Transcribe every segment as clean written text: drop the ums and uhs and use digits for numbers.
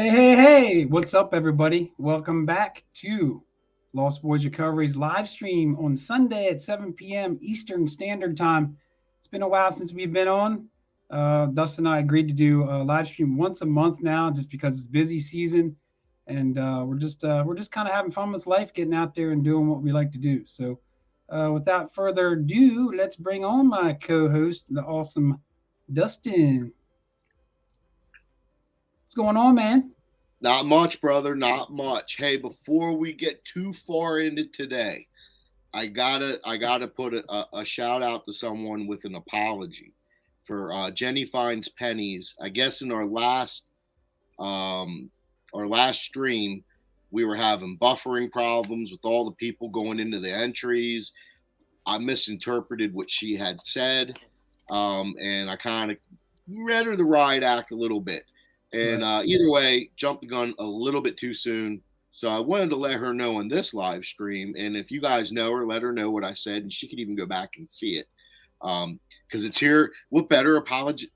Hey, what's up, everybody? Welcome back to Lost Boys Recovery's live stream on Sunday at 7 p.m. Eastern Standard Time. It's been a while since we've been on. Dustin and I agreed to do a live stream once a month now, just because it's busy season, and we're just kind of having fun with life, getting out there and doing what we like to do. So, without further ado, let's bring on my co-host, the awesome Dustin. What's going on, man? Not much, brother. Not much. Hey, before we get too far into today, I gotta put a shout out to someone with an apology for Jenny finds pennies. I guess in our last stream, we were having buffering problems with all the people going into the entries. I misinterpreted what she had said, and I kind of read her the riot act a little bit. And Right. either way, jumped the gun a little bit too soon. So I wanted to let her know in this live stream. And if you guys know her, let her know what I said, and she could even go back and see it. Because it's here. What better apology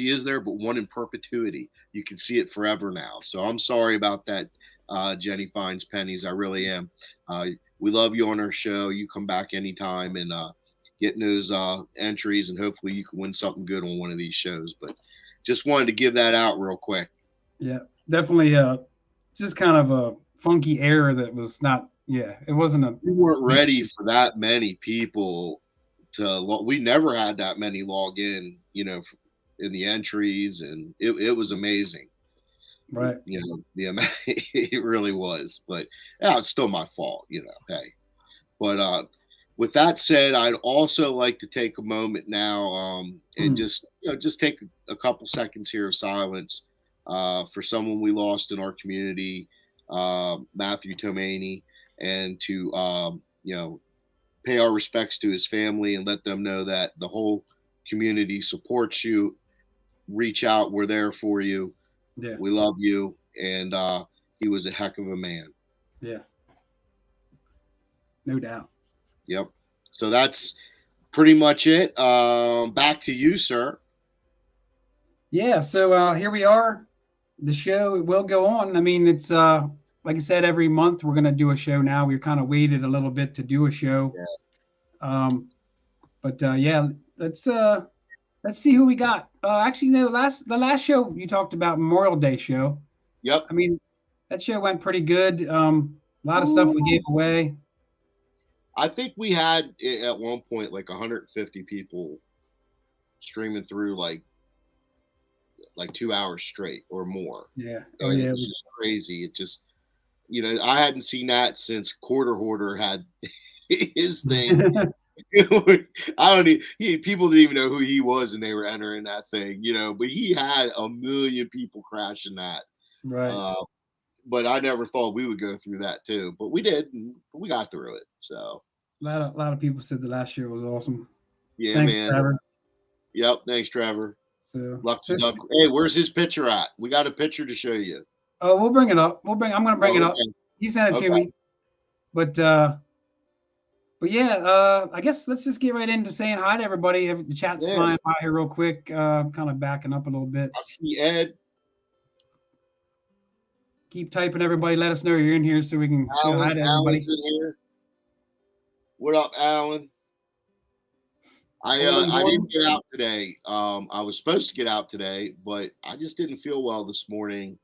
is there but one in perpetuity? You can see it forever now. So I'm sorry about that, Jenny Finds Pennies. I really am. We love you on our show. You come back anytime and getting those entries, and hopefully you can win something good on one of these shows. But just wanted to give that out real quick. Yeah, definitely. Just kind of a funky error that was not. Yeah, it wasn't a. We weren't ready for that many people to. We never had that many log in, in the entries, and it was amazing. Right. It really was. But yeah, it's still my fault. Hey, but with that said, I'd also like to take a moment now and Mm. just take a couple seconds here of silence for someone we lost in our community, Matthew Tomani, and to pay our respects to his family and let them know that the whole community supports you. Reach out, we're there for you. Yeah. We love you, and he was a heck of a man. Yeah. No doubt. Yep. So that's pretty much it. Back to you, sir. Yeah. So here we are. The show will go on. I mean, it's like I said, every month we're gonna do a show now. We're kind of waited a little bit to do a show. Yeah. Um, but yeah, let's see who we got. Actually, no, the last show you talked about Memorial Day show. Yep. I mean, that show went pretty good. A lot of stuff we gave away. I think we had at one point like 150 people streaming through like 2 hours straight or more, Yeah. Oh and yeah. it It was was, just crazy. It just I hadn't seen that since Quarter Hoarder had his thing. I don't. People didn't even know who he was, and they were entering that thing. But he had a million people crashing that. right. Uh, but I never thought we would go through that too. But we did. And we got through it. So A lot of people said the last year was awesome. yeah, Thanks, man. Trevor. Yep. Thanks, Trevor. So, Lucky Duck. Hey, where's his picture at? We got a picture to show you. oh, we'll bring it up. I'm gonna bring it Oh, up. He sent it okay. to Okay. me. But yeah, I guess let's just get right into saying hi to everybody. The chat's Yeah. flying by here real quick. Kind of backing up a little bit. I see Ed. Keep typing, everybody. Let us know you're in here so we can say hi Alan. to everybody. Alan's in here. What up, Alan? Olin I Gordon. didn't get out today. I was supposed to get out today, but I just didn't feel well this morning.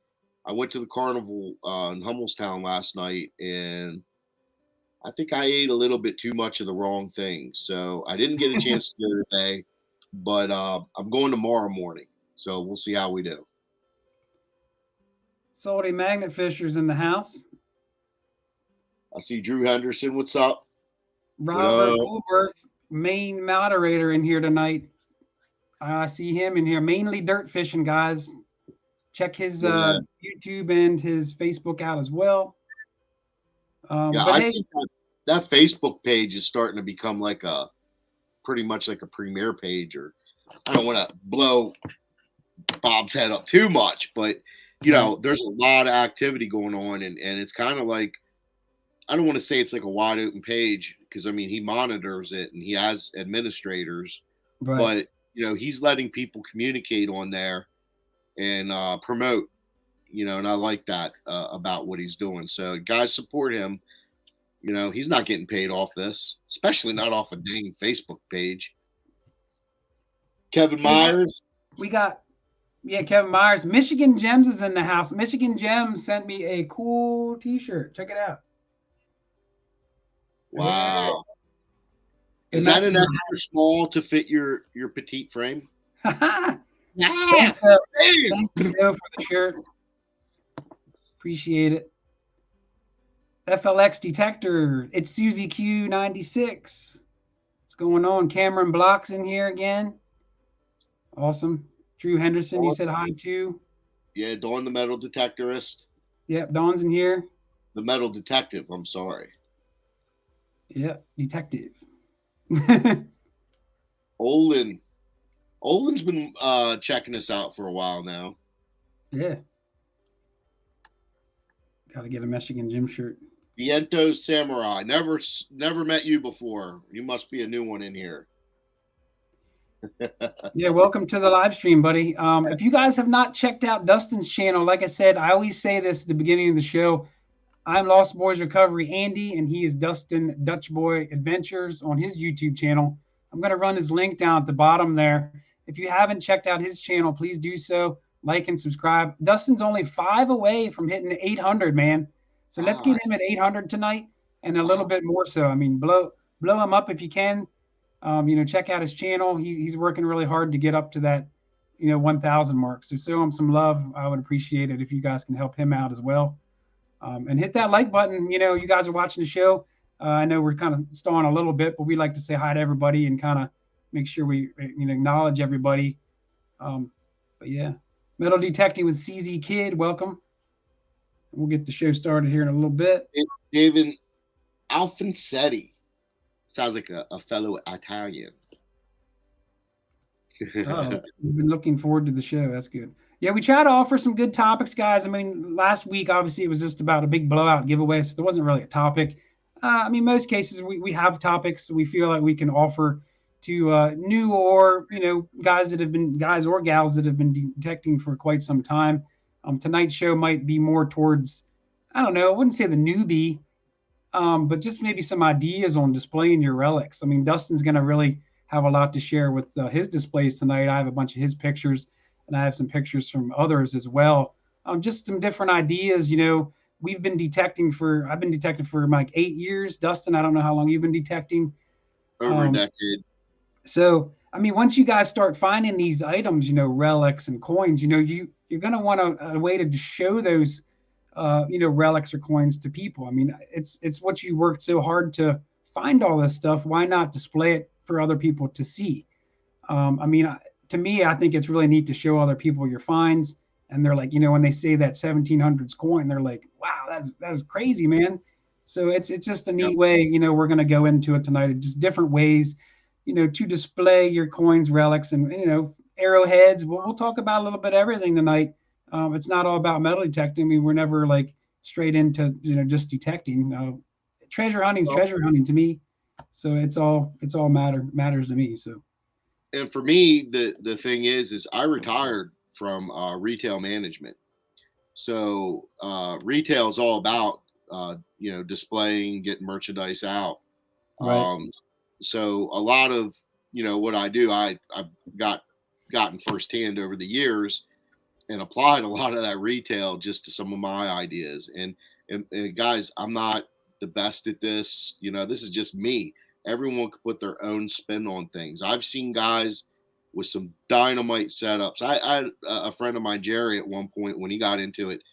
I went to the carnival in Hummelstown last night, and I think I ate a little bit too much of the wrong thing. So I didn't get a chance to go today, but I'm going tomorrow morning. So we'll see how we do. Salty Magnet Fishers in the house. I see Drew Henderson. What's up? What Robert up? Woolworth, main moderator in here tonight. I see him in here, mainly dirt fishing, guys. Check his Yeah, YouTube and his Facebook out as well. yeah. But I hey, think that Facebook page is starting to become like pretty much like a premiere page, or I don't want to blow Bob's head up too much, but right, there's a lot of activity going on, and it's kind of like I don't want to say it's like a wide open page because I mean he monitors it and he has administrators, right, but he's letting people communicate on there and promote. and I like that about what he's doing. So guys, support him. He's not getting paid off this, especially not off a dang Facebook page. Kevin Myers. We got, Kevin Myers. Michigan Gems is in the house. Michigan Gems sent me a cool T-shirt. Check it out. Wow. Is that an extra small to fit your petite frame? Thanks, thank you for the shirt. Appreciate it. FLX detector. It's Susie Q96. What's going on? Cameron Blocks in here again. Awesome. Drew Henderson, you said hi too. Yeah, Dawn the metal detectorist. Yep, Dawn's in here. The metal detective, I'm sorry. Yep, detective. Olin's been checking us out for a while now. Yeah. Gotta get a Michigan Gym shirt. Viento Samurai. Never met you before. You must be a new one in here. Yeah, welcome to the live stream, buddy. If you guys have not checked out Dustin's channel, like I said, I always say this at the beginning of the show. I'm Lost Boys Recovery Andy, and he is Dustin Dutch Boy Adventures on his YouTube channel. I'm going to run his link down at the bottom there. If you haven't checked out his channel, please do so. Like and subscribe. Dustin's only 5 away from hitting 800, man. So let's get him at 800 tonight and a little bit more so. I mean, blow him up if you can. Check out his channel. He's working really hard to get up to that, 1,000 mark. So show him some love. I would appreciate it if you guys can help him out as well. And hit that like button. You guys are watching the show. I know we're kind of stalling a little bit, but we like to say hi to everybody and kind of make sure we acknowledge everybody. But yeah, metal detecting with CZ Kid. Welcome. We'll get the show started here in a little bit. David Alfonsetti. Sounds like a fellow Italian. Oh, he's been looking forward to the show. That's good. Yeah, we try to offer some good topics, guys. I mean, last week, obviously, it was just about a big blowout giveaway, so there wasn't really a topic. Most cases, we have topics we feel like we can offer to new or, guys or gals that have been detecting for quite some time. Tonight's show might be more towards, I don't know, I wouldn't say the newbie, but just maybe some ideas on displaying your relics. I mean, Dustin's going to really have a lot to share with his displays tonight. I have a bunch of his pictures, and I have some pictures from others as well. Just some different ideas. I've been detecting for like 8 years. Dustin, I don't know how long you've been detecting. Over a decade. So, I mean, once you guys start finding these items, relics and coins, you're going to want a way to show those, relics or coins to people. I mean, it's what you worked so hard to find all this stuff. Why not display it for other people to see? To me, I think it's really neat to show other people your finds. And they're like, when they say that 1700s coin, they're like, wow, that's crazy, man. So it's just a neat way, we're going to go into it tonight, just different ways, to display your coins, relics, and, arrowheads. We'll talk about a little bit of everything tonight. It's not all about metal detecting. I mean, we're never like straight into, just detecting. Treasure hunting is treasure hunting to me. So it's all matters to me. So. And for me, the thing is I retired from retail management. So retail is all about, displaying, getting merchandise out. Right. So a lot of, what I do, I've gotten firsthand over the years and applied a lot of that retail just to some of my ideas. And guys, I'm not the best at this. This is just me. Everyone could put their own spin on things. I've seen guys with some dynamite setups. I had a friend of mine, Jerry, at one point when he got into it.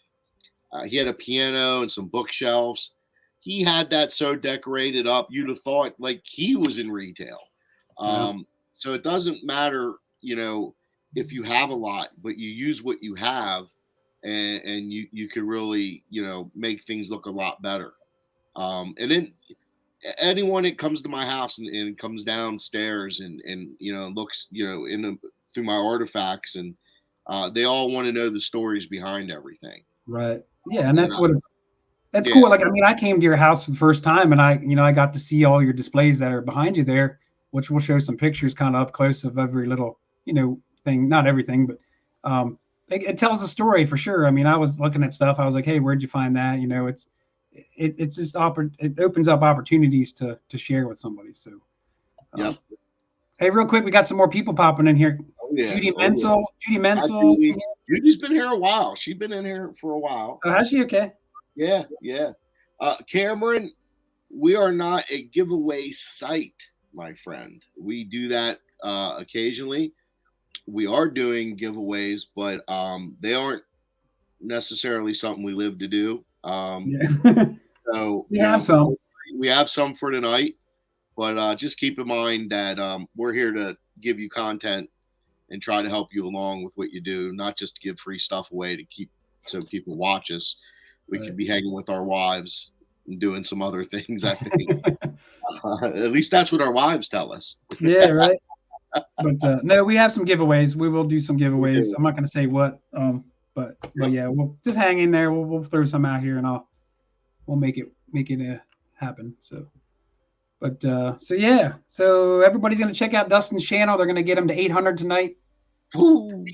He had a piano and some bookshelves. He had that so decorated up, you'd have thought like he was in retail. So it doesn't matter, if you have a lot, but you use what you have, and you can really, make things look a lot better. And then anyone that comes to my house and comes downstairs and looks through my artifacts, and they all want to know the stories behind everything. Right. Yeah, and that's cool. Like, I mean, I came to your house for the first time, and I got to see all your displays that are behind you there, which we'll show some pictures kind of up close of every little thing. Not everything, but it tells a story for sure. I mean, I was looking at stuff. I was like, hey, where'd you find that? You know, it's just it opens up opportunities to share with somebody. So, Yep. Hey, real quick, we got some more people popping in here. Oh yeah. Judy Oh, yeah. Menzel. Judy Hi, Menzel. Judy's been here a while. She's been in here for a while. Oh, has she? Okay. Yeah, yeah. Cameron, we are not a giveaway site, my friend. We do that occasionally. We are doing giveaways, but they aren't necessarily something we live to do. Yeah. So We have some. we have some for tonight, but just keep in mind that we're here to give you content and try to help you along with what you do, not just to give free stuff away to keep so people watch us. We could be hanging with our wives and doing some other things, I think. At least that's what our wives tell us. Yeah, right. But no, we have some giveaways. We will do some giveaways. I'm not going to say what, but yeah, we'll just hang in there. We'll throw some out here, and we'll make it happen. So, so yeah, so everybody's going to check out Dustin's channel. They're going to get him to 800 tonight. Ooh.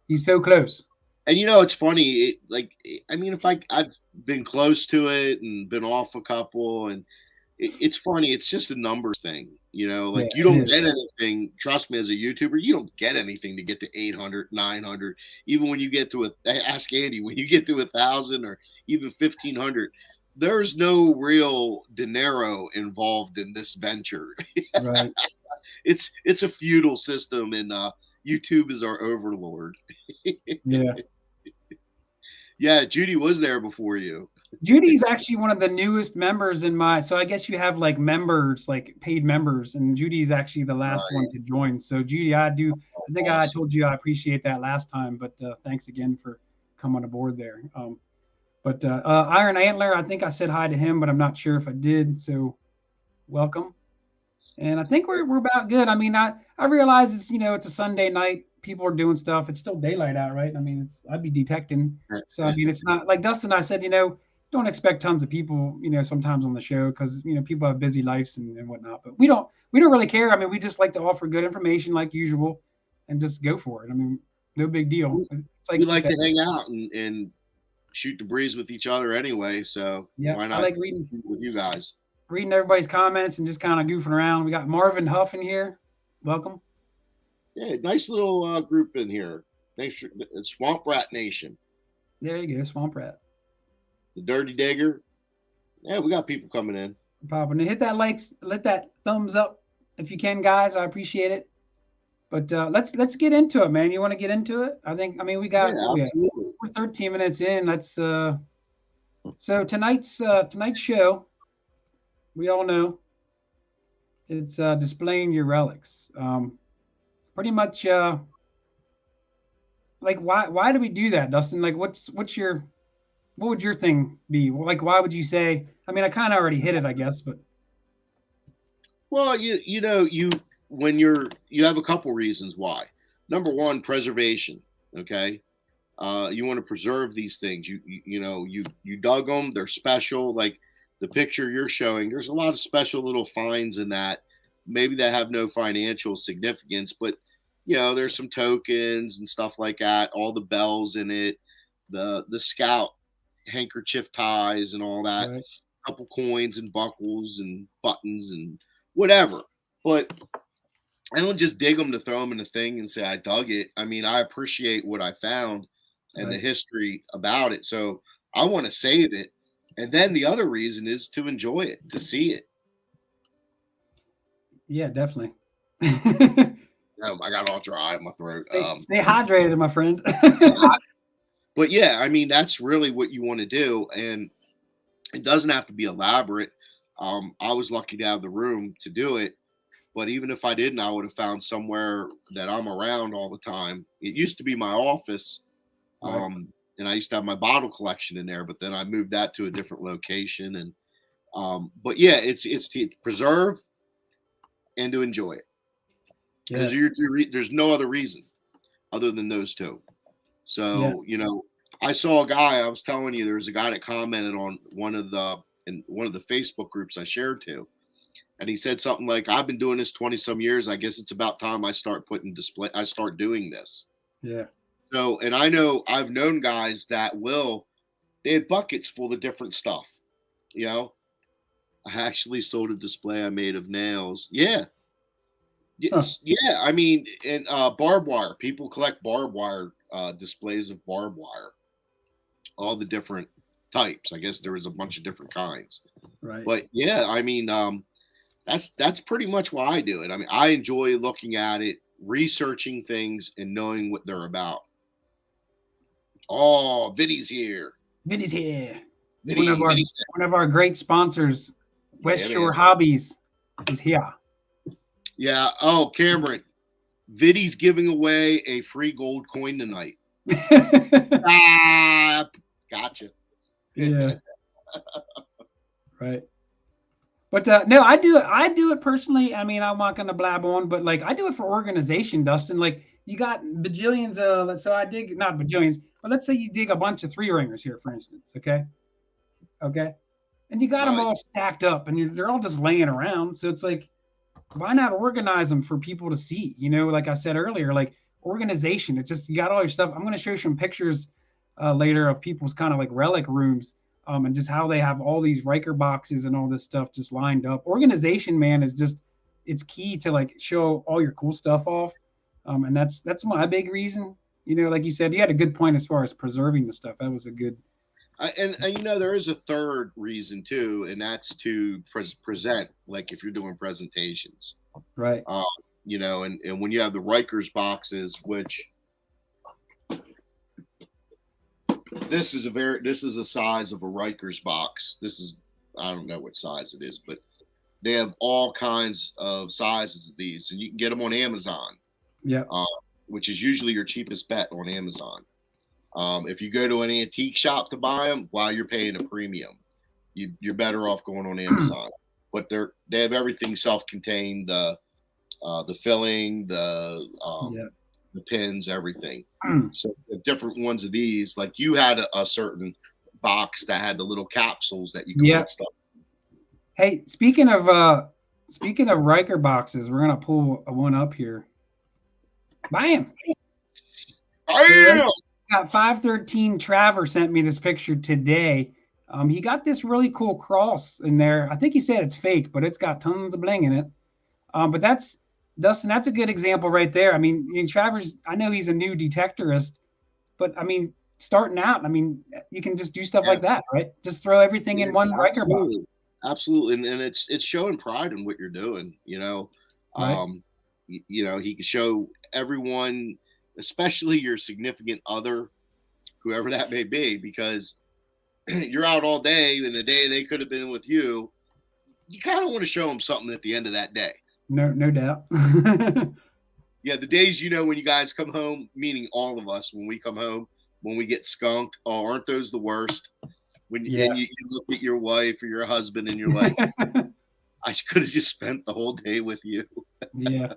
He's so close. And it's funny. If I've been close to it and been off a couple, and it's funny. It's just a numbers thing, you don't get anything. Trust me, as a YouTuber, you don't get anything to get to 800, 900. Even when you get to ask Andy, when you get to 1,000 or even 1,500, there's no real dinero involved in this venture. Right. It's a feudal system, and YouTube is our overlord. Yeah. Yeah, Judy was there before you. Judy's actually one of the newest members so I guess you have like members, like paid members, and Judy's actually the last one to join. So Judy, I think I told you I appreciate that last time, but thanks again for coming aboard there. But Iron Antler, I think I said hi to him, but I'm not sure if I did. So welcome. And I think we're about good. I mean, I realize it's a Sunday night. People are doing stuff. It's still daylight out, right? I mean, I'd be detecting. So I mean, it's not like Dustin. I said, don't expect tons of people, sometimes on the show because people have busy lives and whatnot. But we don't really care. I mean, we just like to offer good information like usual, and just go for it. I mean, no big deal. It's like we like to hang out and shoot the breeze with each other anyway. So yeah, why not? I like reading with you guys. Reading everybody's comments and just kind of goofing around. We got Marvin Huff in here. Welcome. Yeah, nice little group in here. Thanks for Swamp Rat Nation. There you go, Swamp Rat. The Dirty Digger. Yeah, we got people coming in. Popping. Hit that likes, let that thumbs up if you can, guys. I appreciate it. But let's get into it, man. You want to get into it? I mean, we got we're 13 minutes in. Let's so tonight's show. We all know it's displaying your relics. Pretty much like why do we do that, Dustin? Like what would your thing be? Like why would you say? I mean, I kind of already hit it, I guess, but well, you have a couple reasons why. Number one, preservation. Okay, you want to preserve these things. You dug them. They're special. Like the picture you're showing, there's a lot of special little finds in that. Maybe that have no financial significance, but there's some tokens and stuff like that. All the bells in it, the scout handkerchief ties and all that. Right. A couple coins and buckles and buttons and whatever. But I don't just dig them to throw them in a thing and say I dug it. I mean, I appreciate what I found and the history about it. So I want to save it. And then the other reason is to enjoy it, to see it. Yeah, definitely. I got all dry in my throat. Stay hydrated, my friend. But yeah, I mean, that's really what you want to do. And it doesn't have to be elaborate. I was lucky to have the room to do it. But even if I didn't, I would have found somewhere that I'm around all the time. It used to be my office. And I used to have my bottle collection in there, but then I moved that to a different location. And but yeah, it's to preserve and to enjoy it. Because there's no other reason other than those two. So I saw a guy. I was telling you, there was a guy that commented on one of the Facebook groups I shared to, and he said something like, "I've been doing this 20 some years. I guess it's about time I start doing this." Yeah. So, and I know I've known guys that they had buckets full of different stuff. You know, I actually sold a display I made of nails. Yeah. Huh. Yeah. I mean, and barbed wire. People collect barbed wire displays of barbed wire, all the different types. I guess there was a bunch of different kinds. Right. But yeah, I mean, that's pretty much why I do it. I mean, I enjoy looking at it, researching things, and knowing what they're about. Oh, Vinny's here. Vinny's here. Vinny, One of our great sponsors, West Yeah, Shore man. Hobbies, is here. Yeah. Oh, Cameron, Vinny's giving away a free gold coin tonight. Gotcha. Yeah. Right. But no, I do it. I do it personally. I mean, I'm not going to blab on, but like I do it for organization, Dustin. Like you got bajillions. So I dig not bajillions, but let's say you dig a bunch of 3-ringers here, for instance. Okay, and you got them Right. all stacked up, and they're all just laying around. So it's like, why not organize them for people to see? You know, like I said earlier, like organization. It's just you got all your stuff. I'm going to show you some pictures later of people's kind of like relic rooms. And just how they have all these Riker boxes and all this stuff just lined up. Organization, man, is just it's key to like show all your cool stuff off. And that's my big reason. You know, like you said, you had a good point as far as preserving the stuff. That was a good. And you know, there is a third reason too, and that's to present. Like if you're doing presentations, Right. You know, and when you have the Rikers boxes, which this is a size of a Rikers box. This is, I don't know what size it is, but they have all kinds of sizes of these, and you can get them on Amazon. Yeah. Which is usually your cheapest bet on Amazon. If you go to an antique shop to buy them, while you're paying a premium, you're better off going on Amazon. But they have everything self-contained, the filling, the pins, everything. So the different ones of these, like you had a certain box that had the little capsules that you could put stuff. Hey, speaking of Riker boxes, we're gonna pull one up here. Bam! Bam! Got 513 Travers sent me this picture today. He got this really cool cross in there. I think he said it's fake, but it's got tons of bling in it. But that's Dustin. That's a good example right there. I mean, Travers. I know he's a new detectorist, but I mean, starting out, I mean, you can just do stuff like that, right? Just throw everything in one Riker box. Absolutely, and it's showing pride in what you're doing. You know, right. You know, he can show everyone, especially your significant other, whoever that may be, because you're out all day, and the day they could have been with you, you kind of want to show them something at the end of that day. No doubt. Yeah, the days, you know, when you guys come home, meaning all of us, when we come home, when we get skunked, oh, aren't those the worst? When and you look at your wife or your husband and you're like, I could have just spent the whole day with you. Yeah.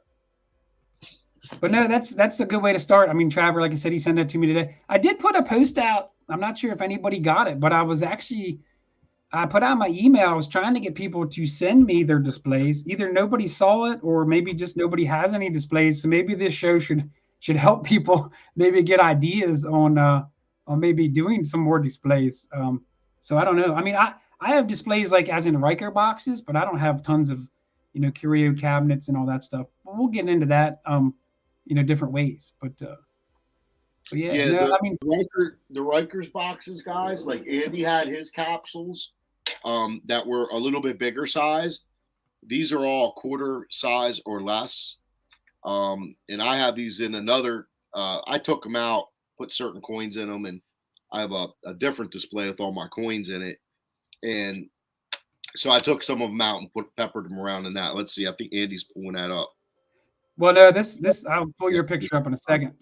But no, that's a good way to start. I mean, Travers, like I said, he sent it to me today. I did put a post out. I'm not sure if anybody got it, but I put out my email. I was trying to get people to send me their displays. Either nobody saw it or maybe just nobody has any displays. So maybe this show should help people maybe get ideas on maybe doing some more displays. So I don't know. I mean, I have displays like as in Riker boxes, but I don't have tons of, curio cabinets and all that stuff. But we'll get into that, different ways. But yeah, the, I mean, the Rikers boxes, guys, like Andy had his capsules that were a little bit bigger size. These are all quarter size or less. And I have these in another. I took them out, put certain coins in them, and I have a different display with all my coins in it. And so I took some of them out and peppered them around in that. Let's see. I think Andy's pulling that up. Well, no, this I'll pull your picture up in a second.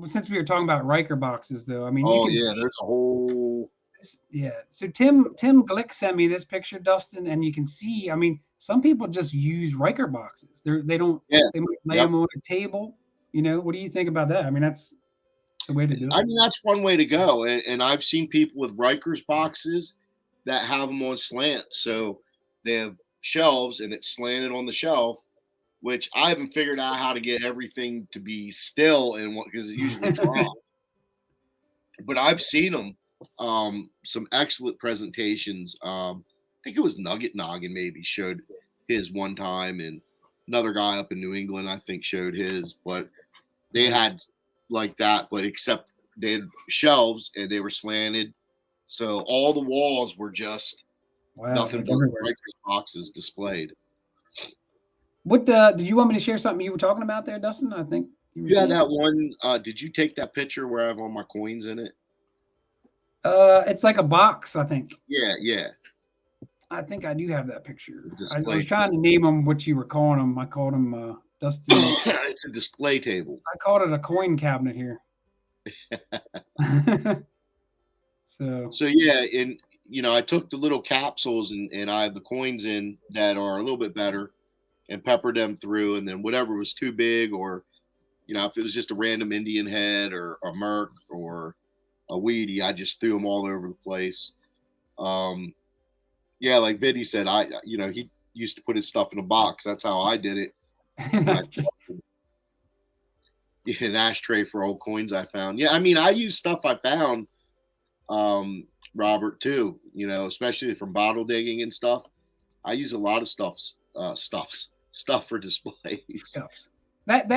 Since we were talking about Riker boxes, though, I mean, there's a whole. Yeah. So Tim Glick sent me this picture, Dustin, and you can see. I mean, some people just use Riker boxes. They don't. Yeah. They might lay them on a table. What do you think about that? I mean, that's the way to do it. I mean, that's one way to go. And I've seen people with Rikers boxes that have them on slant. So they have shelves and it's slanted on the shelf, which I haven't figured out how to get everything to be still and what, because it usually drops. but I've seen them. Some excellent presentations. I think it was Nugget Noggin maybe showed his one time, and another guy up in New England I think showed his. But they had like that, but except they had shelves and they were slanted, so all the walls were just nothing but Riker's boxes displayed. What did you want me to share something you were talking about there, Dustin? I think yeah, that one. Did you take that picture where I have all my coins in it? It's like a box, I think. Yeah. I think I do have that picture. I was trying to name them what you were calling them. I called them Dustin. It's a display table. I called it a coin cabinet here. So yeah, and I took the little capsules and I have the coins in that are a little bit better, and peppered them through, and then whatever was too big, or if it was just a random Indian head or a Merc or a Weedy, I just threw them all over the place. Yeah, like Vinny said, he used to put his stuff in a box. That's how I did it. An ashtray for old coins I found. Yeah, I mean, I use stuff I found, Robert, too. Especially from bottle digging and stuff. I use a lot of stuff for displays. That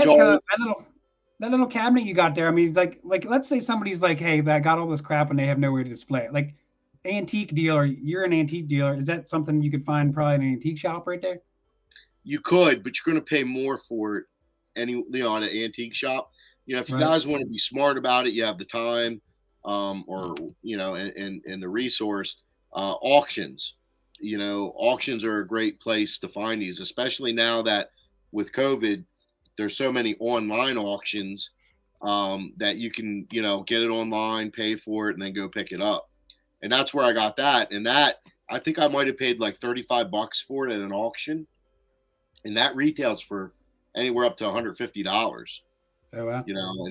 little cabinet you got there. I mean, it's like let's say somebody's like, hey, that got all this crap and they have nowhere to display it. Like antique dealer, you're an antique dealer. Is that something you could find probably in an antique shop right there? You could, but you're going to pay more for it at an antique shop. If you guys want to be smart about it, you have the time, or and the resource. Auctions. Auctions are a great place to find these, especially now that with COVID, there's so many online auctions that you can, get it online, pay for it, and then go pick it up. And that's where I got that. And that, I think I might have paid like $35 for it at an auction. And that retails for anywhere up to $150. Oh, wow.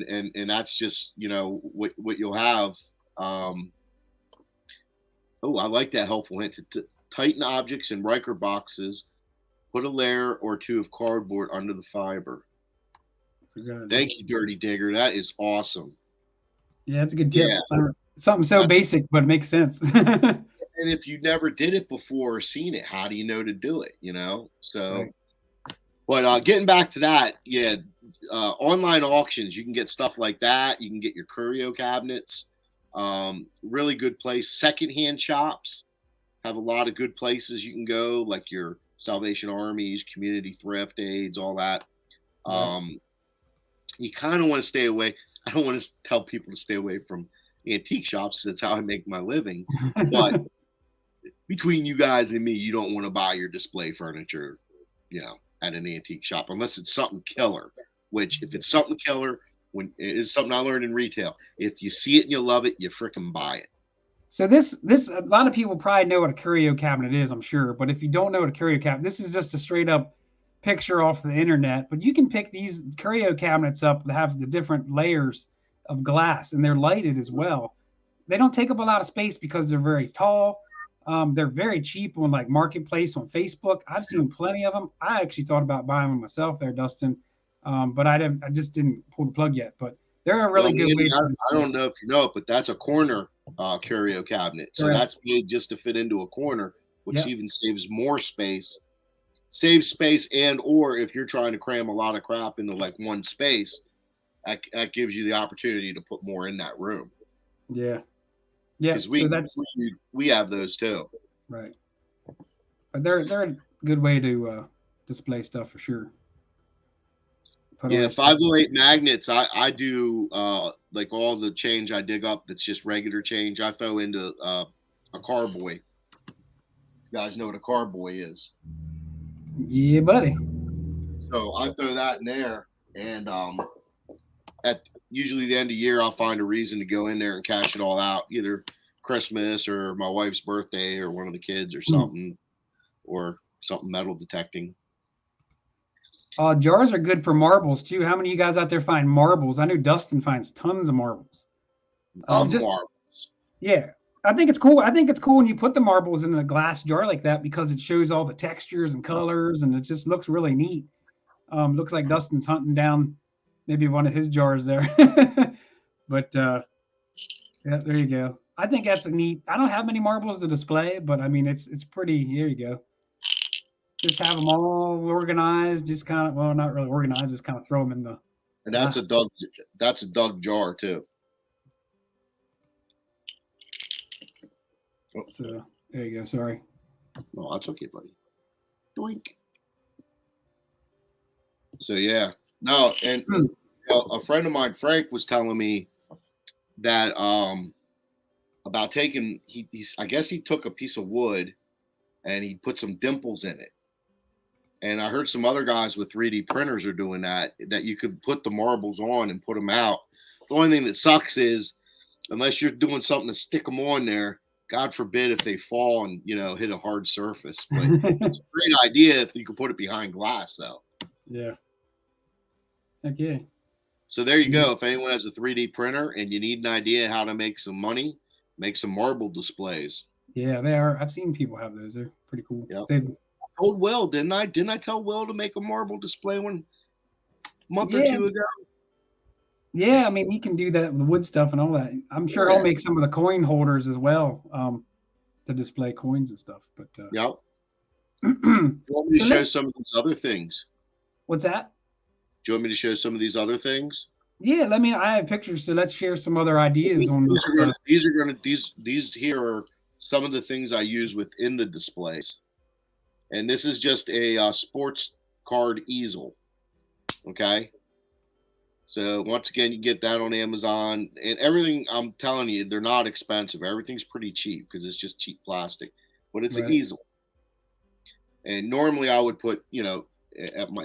And that's just, what you'll have. I like that helpful hint. To tighten objects in Riker boxes, put a layer or two of cardboard under the fiber. Thank you, Dirty Digger. That is awesome. Yeah, that's a good tip. Yeah. Something so basic, but it makes sense. And if you never did it before or seen it, how do you know to do it? So, right. But getting back to that, online auctions, you can get stuff like that. You can get your curio cabinets. Really good place. Secondhand shops have a lot of good places you can go, like your Salvation Armies, community thrift aids, all that. You kind of want to stay away. I don't want to tell people to stay away from antique shops. That's how I make my living. But between you guys and me, you don't want to buy your display furniture, at an antique shop, unless it's something killer. Which, if it's something killer, when it is something I learned in retail, if you see it and you love it, you freaking buy it. So this a lot of people probably know what a curio cabinet is, I'm sure. But if you don't know what a curio cabinet, this is just a straight up picture off the internet. But you can pick these curio cabinets up that have the different layers of glass, and they're lighted as well. They don't take up a lot of space because they're very tall. They're very cheap on like Marketplace on Facebook. I've seen plenty of them. I actually thought about buying them myself there, Dustin, but I just didn't pull the plug yet. But they're a really good way. I don't know if you know it, but that's a corner curio cabinet. So that's made just to fit into a corner, which even saves more space. Saves space, and or if you're trying to cram a lot of crap into like one space, that gives you the opportunity to put more in that room. Yeah. Because we have those too. Right. But they're a good way to display stuff for sure. 508 magnets. I do like all the change I dig up that's just regular change. I throw into a carboy. You guys know what a carboy is? Yeah, buddy. So I throw that in there, and at usually the end of the year, I'll find a reason to go in there and cash it all out, either Christmas or my wife's birthday or one of the kids or something, or something metal detecting. Jars are good for marbles too. How many of you guys out there find marbles? I know Dustin finds tons of marbles. Marbles. Yeah. I think it's cool. I think it's cool when you put the marbles in a glass jar like that, because it shows all the textures and colors, and it just looks really neat. Looks like Dustin's hunting down maybe one of his jars there. But Yeah, there you go. I think that's a neat. I don't have many marbles to display, but I mean, it's pretty. There you go. Just have them all organized. Just kind of, well, not really organized. Just kind of throw them in the And glass. that's a Doug jar too. Oh. So there you go. Sorry. No, that's okay, buddy. Doink. So yeah, no, and a friend of mine, Frank, was telling me that about taking he's I guess he took a piece of wood and he put some dimples in it. And I heard some other guys with 3D printers are doing that you could put the marbles on and put them out. The only thing that sucks is unless you're doing something to stick them on there, God forbid if they fall and hit a hard surface. But it's a great idea if you could put it behind glass, though. Yeah. Okay. So there you go. If anyone has a 3D printer and you need an idea how to make some money, make some marble displays. Yeah, they are. I've seen people have those. They're pretty cool. Yep. I told Will, didn't I? Didn't I tell Will to make a marble display a month or two ago? Yeah, I mean, he can do that with the wood stuff and all that. I'm sure he'll make some of the coin holders as well to display coins and stuff. But yep. You want me to show some of these other things? What's that? Do you want me to show some of these other things? Yeah, I have pictures, so let's share some other ideas on these here are some of the things I use within the displays. And this is just a sports card easel. Okay. So once again, you get that on Amazon and everything. I'm telling you, they're not expensive. Everything's pretty cheap because it's just cheap plastic, but it's an easel. And normally I would put, in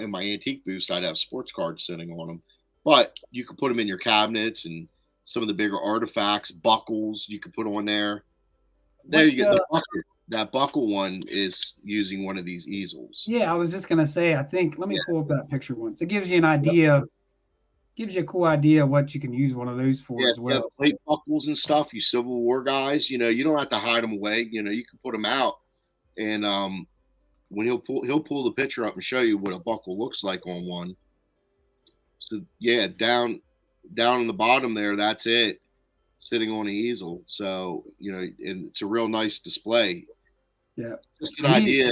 my antique booths, I'd have sports cards sitting on them, but you could put them in your cabinets and some of the bigger artifacts, buckles you could put on there. There you get the buckle. That buckle one is using one of these easels. Yeah, I was just going to say, I think, let me pull up that picture once. It gives you an idea, gives you a cool idea what you can use one of those for as well. Yeah, the plate buckles and stuff, you Civil War guys, you don't have to hide them away. You can put them out. And when he'll pull the picture up and show you what a buckle looks like on one. So yeah, down on the bottom there, that's it, sitting on an easel. So and it's a real nice display. Yeah, just an idea,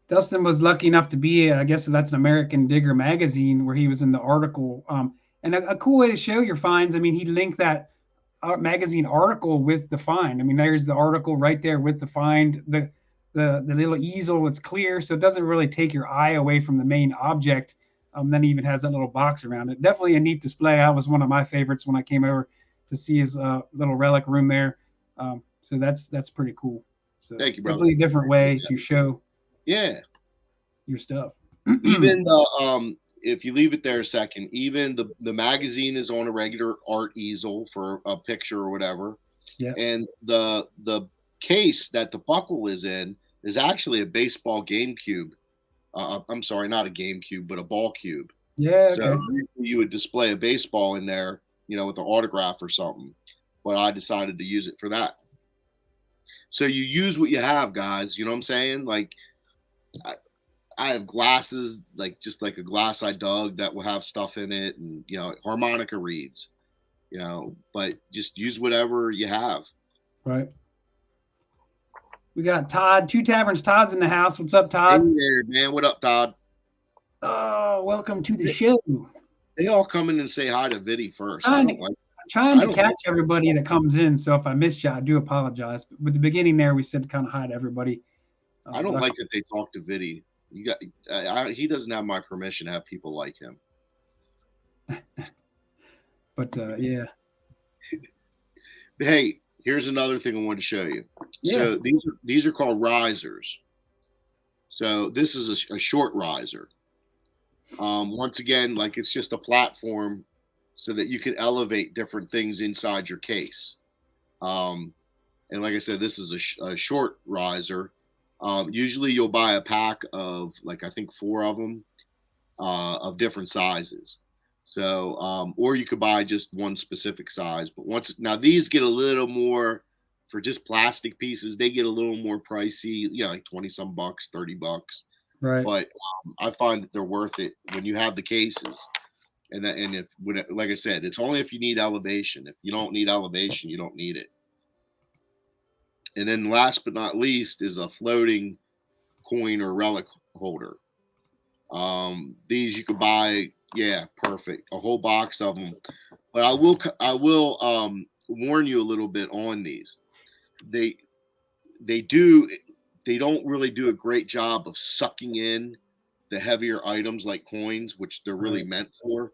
Dustin was lucky enough to be, I guess that's an American Digger magazine where he was in the article. And a cool way to show your finds. I mean, he linked that magazine article with the find. I mean, there's the article right there with the find. The little easel, it's clear, so it doesn't really take your eye away from the main object. Then he even has that little box around it. Definitely a neat display. That was one of my favorites when I came over to see his little relic room there. So that's pretty cool. So thank you, brother. Definitely a different way to show your stuff. Even the if you leave it there a second, even the magazine is on a regular art easel for a picture or whatever. Yeah. And the case that the buckle is in is actually a baseball game cube. I'm sorry, not a game cube, but a ball cube. Yeah. So okay. you would display a baseball in there, with an autograph or something. But I decided to use it for that. So you use what you have, guys. You know what I'm saying? Like I have glasses, just like a glass I dug that will have stuff in it, and harmonica reeds. But just use whatever you have. Right. We got Todd, Two Taverns. Todd's in the house. What's up, Todd? Hey there, man. What up, Todd? Oh, welcome to the show. They all come in and say hi to Viddy first. I'm trying to catch everybody that comes in. So if I missed you, I do apologize. But with the beginning there, we said kind of hi to everybody. I don't like that they talk to Viddy. He doesn't have my permission to have people like him. But yeah. Hey, here's another thing I wanted to show you. Yeah. So these are called risers. So this is a short riser. Once again, it's just a platform so that you can elevate different things inside your case. And like I said, this is a short riser. Usually you'll buy a pack of I think 4 of them of different sizes. So, or you could buy just one specific size. But now these get a little more for just plastic pieces. They get a little more pricey, like 20 some bucks, $30. Right. But I find that they're worth it when you have the cases. And if, like I said, it's only if you need elevation. If you don't need elevation, you don't need it. And then last but not least is a floating coin or relic holder. These you could buy, yeah, perfect, a whole box of them. But I will warn you a little bit on these. They they do they don't really do a great job of sucking in the heavier items like coins, which they're really meant for.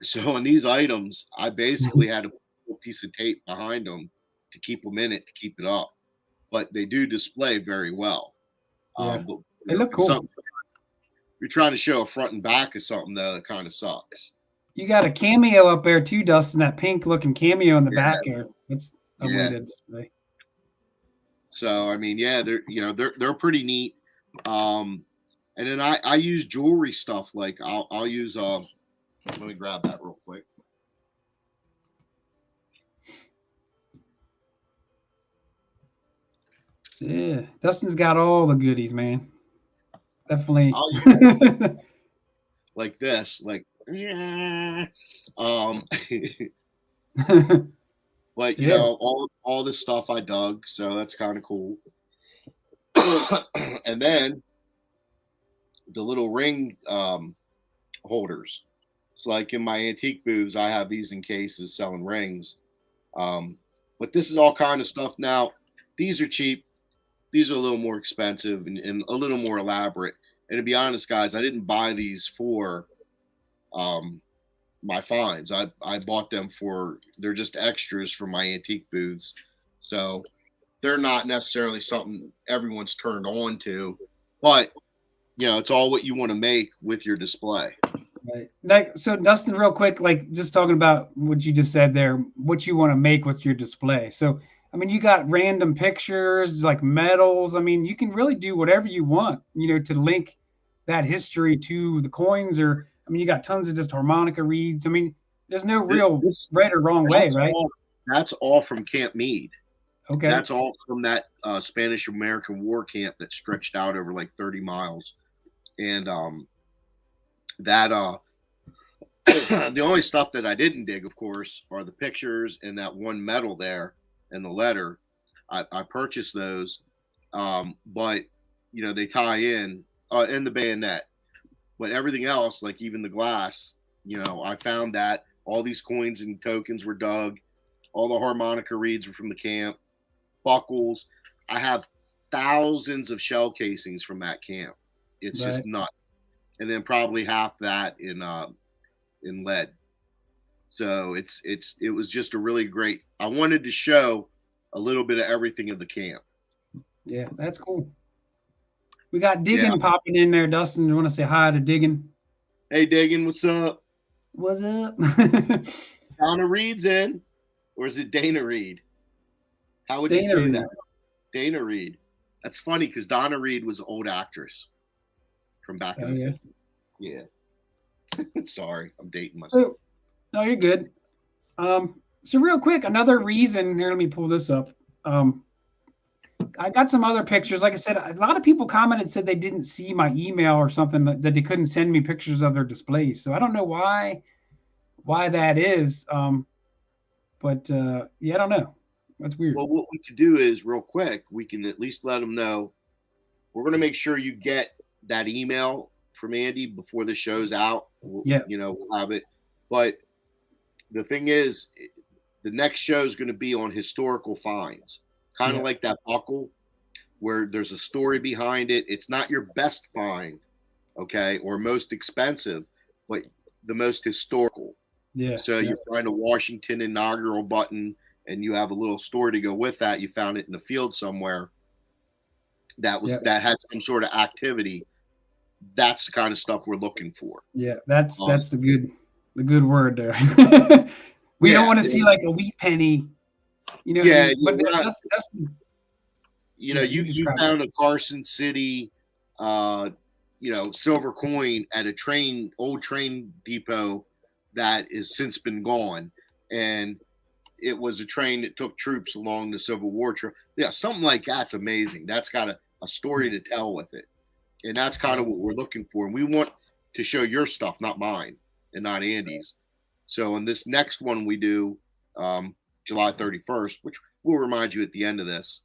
So in these items, I basically had to put a piece of tape behind them to keep them in it to keep it up. But they do display very well. Yeah, But they look cool. If you're trying to show a front and back of something, though, it kind of sucks. You got a cameo up there too, Dustin. That pink looking cameo in the back there. It's a way to display. So I mean, yeah, they're pretty neat. And then I use jewelry stuff. Like I'll use let me grab that real quick. Yeah, Dustin's got all the goodies, man. Definitely. Like this, like yeah. But you know, all this stuff I dug, so that's kind of cool. And then the little ring holders. It's like in my antique booths, I have these in cases selling rings. But this is all kind of stuff. Now, these are cheap. These are a little more expensive and a little more elaborate. And to be honest, guys, I didn't buy these for my finds. I bought them they're just extras for my antique booths. So they're not necessarily something everyone's turned on to, but you know, it's all what you want to make with your display. Right. Like, so Dustin, real quick, like just talking about what you just said there, what you want to make with your display. So, I mean, you got random pictures like medals. I mean, you can really do whatever you want, you know, to link that history to the coins, or I mean, you got tons of just harmonica reeds. I mean, there's no real right or wrong way, right? That's all from Camp Meade. Okay. That's all from that Spanish-American War camp that stretched out over like 30 miles. And the only stuff that I didn't dig, of course, are the pictures and that one medal there and the letter. I purchased those, but you know, they tie in the bayonet. But everything else, like even the glass, you know, I found that all these coins and tokens were dug. All the harmonica reeds were from the camp. Buckles. I have thousands of shell casings from that camp. It's just nuts. And then probably half that in lead. So it was just a really great. I wanted to show a little bit of everything of the camp. Yeah, that's cool. We got Diggin popping in there. Dustin, you want to say hi to Diggin? Hey, Diggin, what's up? What's up? Donna Reed's in, or is it Dana Reed? How would you say that? Dana Reed. That's funny because Donna Reed was an old actress from back in the 50s. Yeah. Sorry, I'm dating myself. No, you're good. So real quick, another reason here. Let me pull this up. I got some other pictures. Like I said, a lot of people commented, said they didn't see my email or something, that they couldn't send me pictures of their displays. So I don't know why that is. But yeah, I don't know. That's weird. Well, what we could do is real quick, we can at least let them know. We're going to make sure you get that email from Andy before the show's out. You know, we'll have it. But the thing is, the next show is going to be on historical finds. Kind of like that buckle where there's a story behind it. It's not your best find, okay, or most expensive, but the most historical. Yeah. So you find a Washington inaugural button and you have a little story to go with that. You found it in the field somewhere that had some sort of activity. That's the kind of stuff we're looking for. Yeah, that's the good word there. We don't want to see like a wheat penny. You know, but that's you know, you found a Carson City, silver coin at a old train depot that has since been gone, and it was a train that took troops along the Civil War trail. Yeah, something like that's amazing. That's got a story to tell with it, and that's kind of what we're looking for. And we want to show your stuff, not mine and not Andy's. So in this next one we do July 31st, which we'll remind you at the end of this,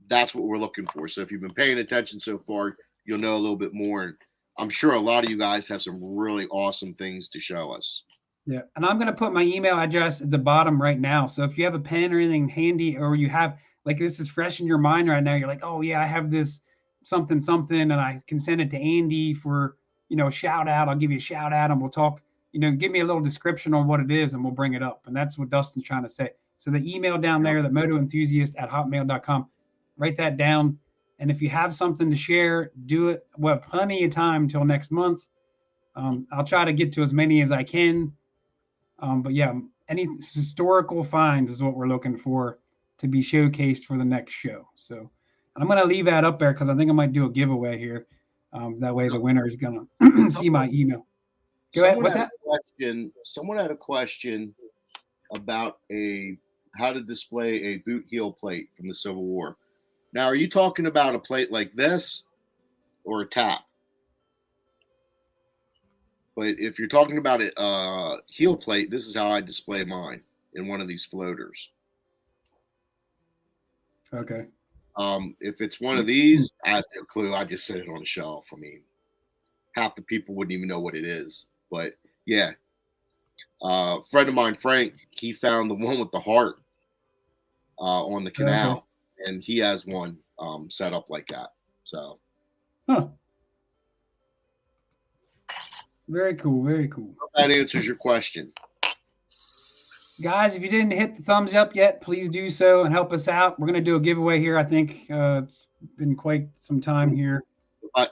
that's what we're looking for. So if you've been paying attention so far, you'll know a little bit more. And I'm sure a lot of you guys have some really awesome things to show us. Yeah, and I'm going to put my email address at the bottom right now. So if you have a pen or anything handy, or you have, like, this is fresh in your mind right now, you're like, oh yeah, I have this something, and I can send it to Andy for, a shout out. I'll give you a shout out and we'll talk, give me a little description on what it is and we'll bring it up. And that's what Dustin's trying to say. So the email down there, the motoenthusiast@hotmail.com, write that down. And if you have something to share, do it. We'll have plenty of time until next month. I'll try to get to as many as I can. But yeah, any historical finds is what we're looking for to be showcased for the next show. So, and I'm going to leave that up there because I think I might do a giveaway here. That way the winner is going to see my email. Go ahead. What's that? Someone had a question about how to display a boot heel plate from the Civil War. Now, are you talking about a plate like this or a tap? But if you're talking about a heel plate, this is how I display mine in one of these floaters. Okay. If it's one of these, I have no clue. I just set it on the shelf. I mean, half the people wouldn't even know what it is. But yeah, a friend of mine, Frank, he found the one with the heart on the canal, and he has one set up like that. So. Huh. Very cool. Very cool. That answers your question. Guys, if you didn't hit the thumbs up yet, please do so and help us out. We're going to do a giveaway here. I think it's been quite some time here.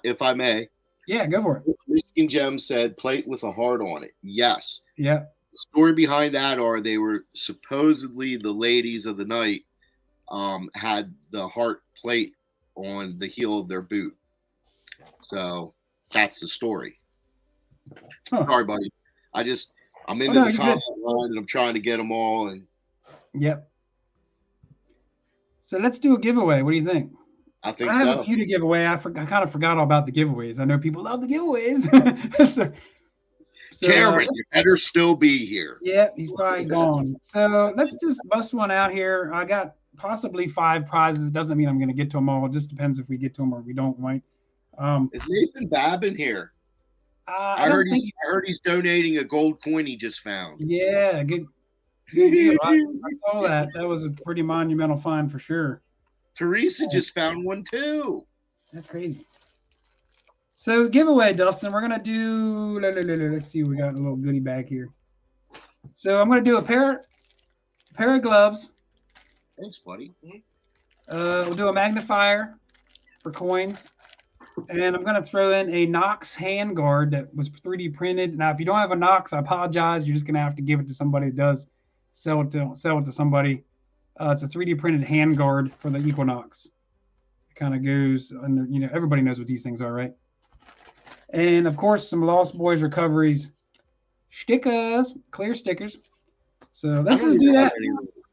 If I may. Yeah, go for it. Michigan Gem said plate with a heart on it. Yes. Yeah. The story behind that they were supposedly the ladies of the night had the heart plate on the heel of their boot. So that's the story. Huh. Sorry, buddy. I'm into the comment line and I'm trying to get them all. And yep. So let's do a giveaway. What do you think? I think I have a few to give away. I kind of forgot all about the giveaways. I know people love the giveaways. so, Cameron, you better still be here. Yeah, he's probably gone. So let's just bust one out here. I got possibly 5 prizes. Doesn't mean I'm going to get to them all. It just depends if we get to them or we don't. Right? Is Nathan Babin here? I heard he's donating a gold coin he just found. Yeah, good deal. I saw that. That was a pretty monumental find for sure. Teresa just found one too. That's crazy. So giveaway, Dustin, we're gonna do. Let's see, we got a little goodie bag here. So I'm gonna do a pair of gloves. Thanks, buddy. We'll do a magnifier for coins. And I'm going to throw in a Knox handguard that was 3D printed. Now, if you don't have a Knox, I apologize. You're just going to have to give it to somebody that does sell it to somebody. It's a 3D printed handguard for the Equinox. It kind of goes under, everybody knows what these things are, right? And, of course, some Lost Boys Recoveries stickers, clear stickers. So let's just do that.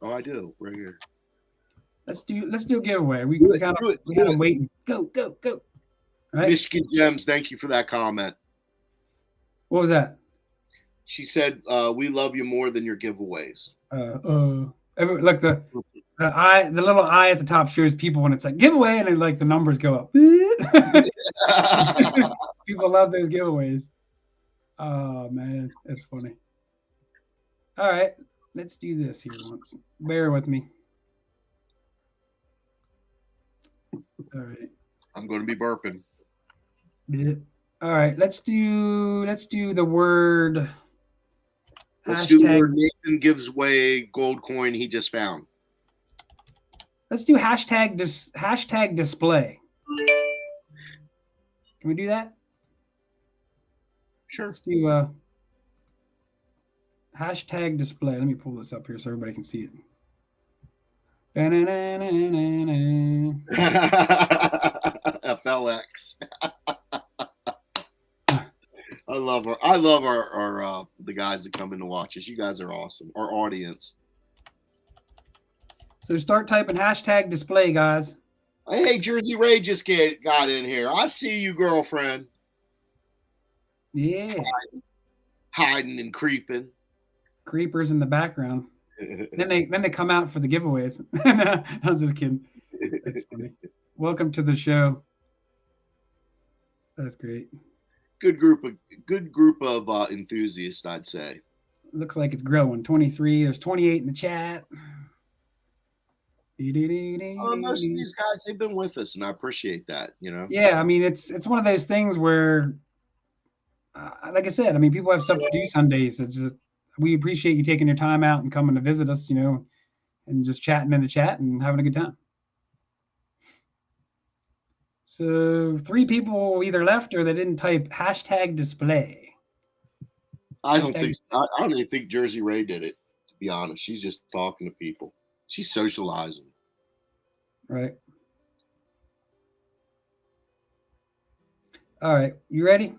Oh, I do. Right here. Let's do a giveaway. We kind of waiting. Go. Right. Michigan Gems, thank you for that comment. What was that? She said, "We love you more than your giveaways." Look, the little eye at the top shows people when it's like giveaway, and then like the numbers go up. People love those giveaways. Oh man, that's funny. All right, let's do this here once. Bear with me. All right. I'm going to be burping. All right, let's do the word. Let's do the word Nathan gives away gold coin he just found. Let's do hashtag display. Can we do that? Sure. Let's do hashtag display. Let me pull this up here so everybody can see it. FLX. I love our the guys that come in to watch us. You guys are awesome. Our audience. So start typing hashtag display, guys. Hey, Jersey Ray just got in here. I see you, girlfriend. Yeah. Hiding and creeping. Creepers in the background. Then they come out for the giveaways. No, I'm just kidding. That's funny. Welcome to the show. That's great. Good group of enthusiasts, I'd say. Looks like it's growing. 23. There's 28 in the chat. Most of these guys, they've been with us, and I appreciate that. Yeah, I mean, it's one of those things where, like I said, I mean, people have stuff to do Sundays. It's just, we appreciate you taking your time out and coming to visit us, and just chatting in the chat and having a good time. So 3 people either left or they didn't type #display. I don't even think Jersey Ray did it, to be honest. She's just talking to people. She's socializing. Right. All right. You ready?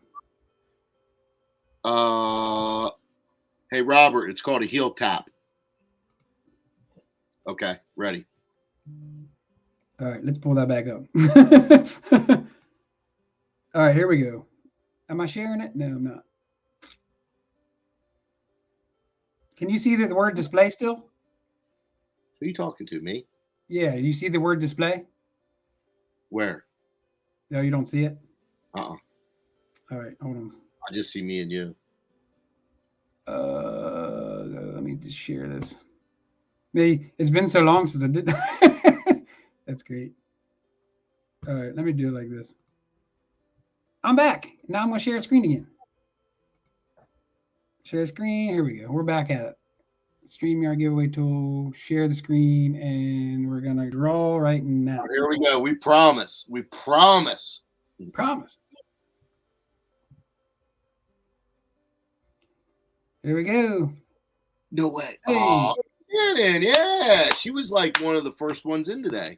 Hey, Robert, it's called a heel tap. Okay, ready. All right, let's pull that back up. All right, here we go. Am I sharing it? No, I'm not. Can you see the word display still? Who are you talking to, me? Yeah, you see the word display? Where? No, you don't see it? Uh-uh. All right, hold on. I just see me and you. Let me just share this. Maybe it's been so long since I did. That's great. All right, let me do it like this. I'm back. Now I'm going to share a screen again. Share screen. Here we go. We're back at it. StreamYard giveaway tool. Share the screen, and we're going to draw right now. Here we go. We promise. We promise. Promise. Here we go. No way. Hey. Oh, yeah. She was like one of the first ones in today.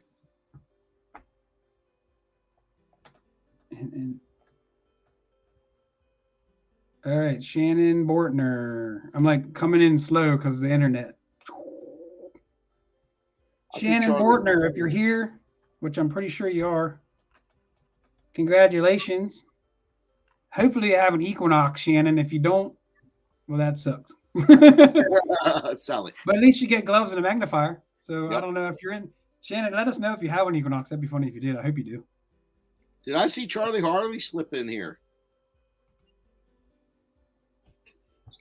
All right, Shannon Bortner. I'm like coming in slow because of the internet. Shannon Bortner, if you're here, which I'm pretty sure you are, congratulations. Hopefully you have an Equinox, Shannon. If you don't, well, that sucks. Solid. But at least you get gloves and a magnifier. So yep. I don't know if you're in. Shannon, let us know if you have an Equinox. That'd be funny if you did. I hope you do. Did I see Charlie Harley slip in here?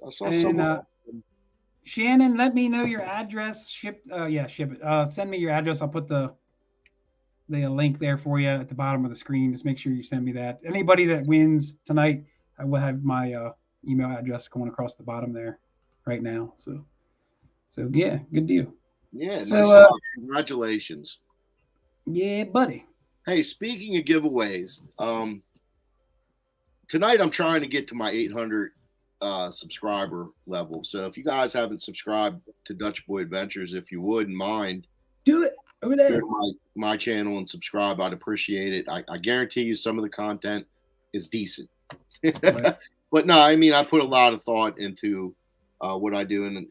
I saw someone. Shannon, let me know your address. Ship it. Send me your address. I'll put the link there for you at the bottom of the screen. Just make sure you send me that. Anybody that wins tonight, I will have my email address going across the bottom there right now. So yeah, good deal. Yeah, nice congratulations. Yeah, buddy. Hey, speaking of giveaways, tonight I'm trying to get to my 800 subscriber level. So if you guys haven't subscribed to Dutch Boy Adventures, if you wouldn't mind, do it over there. Go to my channel and subscribe. I'd appreciate it. I guarantee you some of the content is decent. Right. But no, I mean, I put a lot of thought into what I do,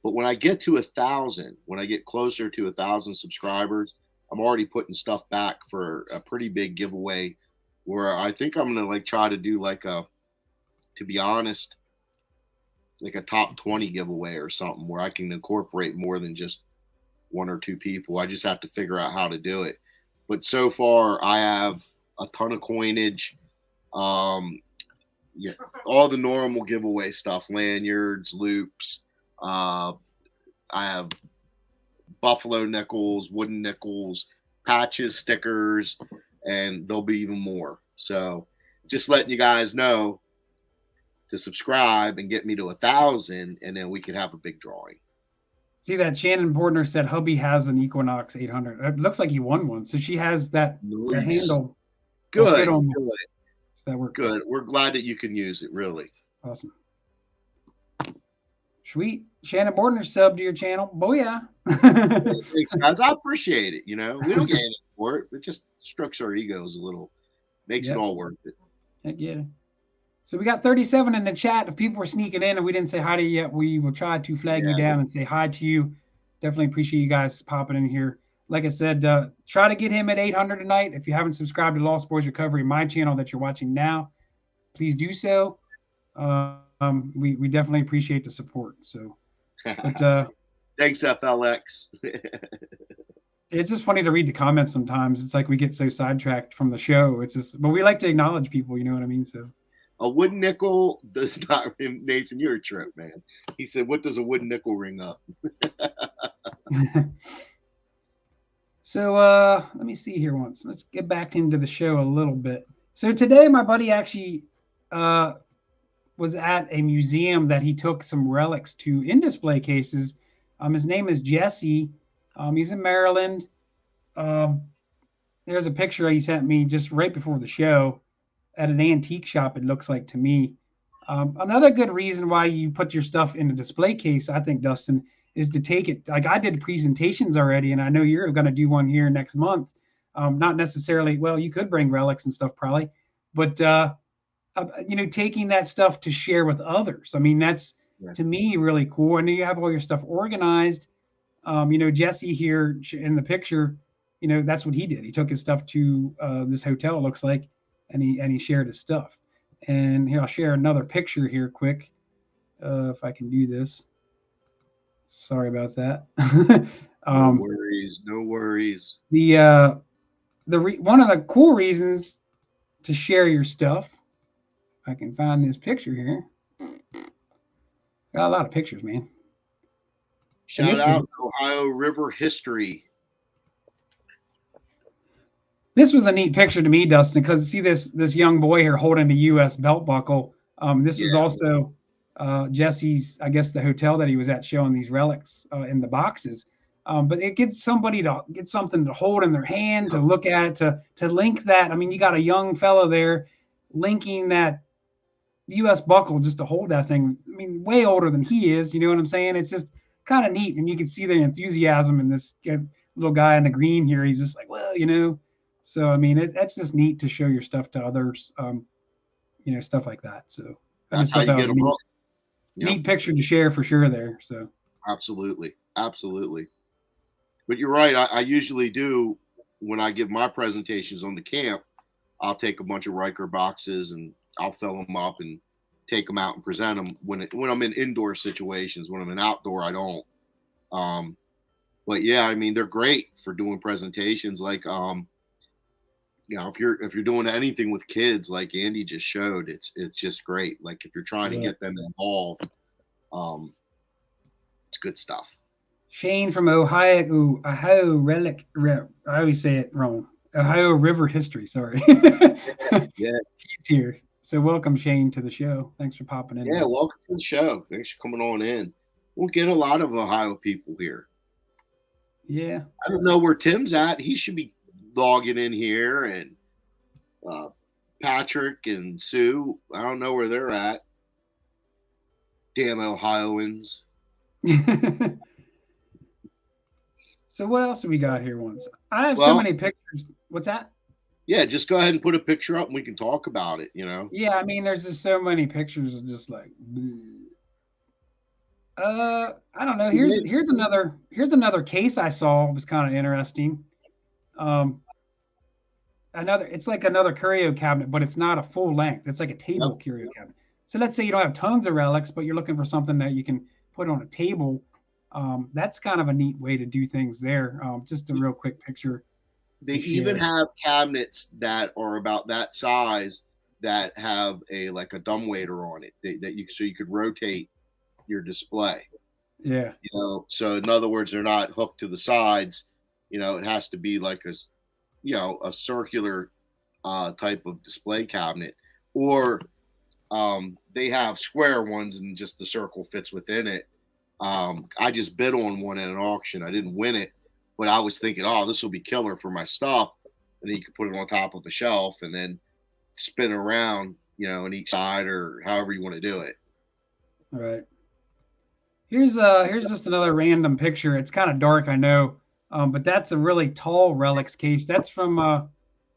but when I get to 1,000, when I get closer to 1,000 subscribers, I'm already putting stuff back for a pretty big giveaway where I think I'm gonna try to do to be honest, like a top 20 giveaway or something where I can incorporate more than just 1 or 2 people. I just have to figure out how to do it. But so far, I have a ton of coinage. Yeah, all the normal giveaway stuff, lanyards, loops. I have buffalo nickels, wooden nickels, patches, stickers, and there'll be even more. So just letting you guys know to subscribe and get me to 1,000, and then we can have a big drawing. See that Shannon Bordner said hubby has an Equinox 800. It looks like he won one. So she has that handle. Good. That worked. Good. We're glad that you can use it. Really. Awesome. Sweet. Shannon Bordner subbed to your channel. Booyah. Thanks, guys. I appreciate it. We don't get anything for it. It just strokes our egos a little. Makes it all worth it. Heck yeah. So we got 37 in the chat. If people were sneaking in and we didn't say hi to you yet, we will try to flag you down and say hi to you. Definitely appreciate you guys popping in here. Like I said, try to get him at 800 tonight. If you haven't subscribed to Lost Boys Recovery, my channel that you're watching now, please do so. We definitely appreciate the support. So, but Thanks, FLX. it's just funny to read the comments sometimes. It's like we get so sidetracked from the show. It's just, but we like to acknowledge people. You know what I mean? So. A wooden nickel does not, Nathan, you're a trip, man. He said, what does a wooden nickel ring up? So let me see here once. Let's get back into the show a little bit. So today my buddy actually was at a museum that he took some relics to in display cases. His name is Jesse. He's in Maryland. There's a picture he sent me just right before the show at an antique shop, it looks like to me. Another good reason why you put your stuff in a display case, I think, Dustin, is to take it. Like I did presentations already, and I know you're going to do one here next month. Not necessarily, well, you could bring relics and stuff probably, but taking that stuff to share with others. I mean, that's to me really cool. I know you have all your stuff organized. Jesse here in the picture, that's what he did. He took his stuff to this hotel, it looks like, and he shared his stuff. And here, I'll share another picture here quick, if I can do this. Sorry about that. No worries. One of the cool reasons to share your stuff, I can find this picture here. Got a lot of pictures, man. Shout out to Ohio River history. This was a neat picture to me, Dustin, because see this young boy here holding the U.S. belt buckle. This was also Jesse's, I guess, the hotel that he was at, showing these relics in the boxes. But it gets somebody to get something to hold in their hand, to look at, to link that. I mean, you got a young fellow there linking that U.S. buckle just to hold that thing. I mean, way older than he is. You know what I'm saying? It's just kind of neat, and you can see the enthusiasm in this little guy in the green here. He's just like, well, So I mean, that's just neat to show your stuff to others, stuff like that. So I just thought that was a neat picture to share for sure there. So absolutely. But you're right. I usually do when I give my presentations on the camp. I'll take a bunch of Riker boxes and I'll fill them up and take them out and present them when I'm in indoor situations. When I'm in outdoor, I don't. But yeah, I mean, they're great for doing presentations. Like, if you're doing anything with kids, like Andy just showed, it's just great. Like if you're trying to get them involved, it's good stuff. Shane from Ohio Relic. I always say it wrong. Ohio River History. Sorry. Yeah. He's here. So welcome, Shane, to the show. Thanks for popping in. Yeah, welcome to the show. Thanks for coming on in. We'll get a lot of Ohio people here. Yeah. I don't know where Tim's at. He should be logging in here, and Patrick and Sue. I don't know where they're at. Damn Ohioans. So what else do we got here once? I have so many pictures. What's that? Yeah, just go ahead and put a picture up and we can talk about it, Yeah, I mean, there's just so many pictures of just like, I don't know. Here's another case I saw. It was kind of interesting. It's like another curio cabinet, but it's not a full length. It's like a table curio cabinet. So let's say you don't have tons of relics, but you're looking for something that you can put on a table. That's kind of a neat way to do things there. Just a real quick picture. They even have cabinets that are about that size that have a dumbwaiter on it so you could rotate your display. Yeah. So in other words, they're not hooked to the sides. It has to be like a circular type of display cabinet, or they have square ones and just the circle fits within it. I just bid on one at an auction. I didn't win it, but I was thinking, this will be killer for my stuff. And then you could put it on top of a shelf and then spin around, on each side or however you want to do it. All right. Here's just another random picture. It's kind of dark, I know, but that's a really tall relics case. That's from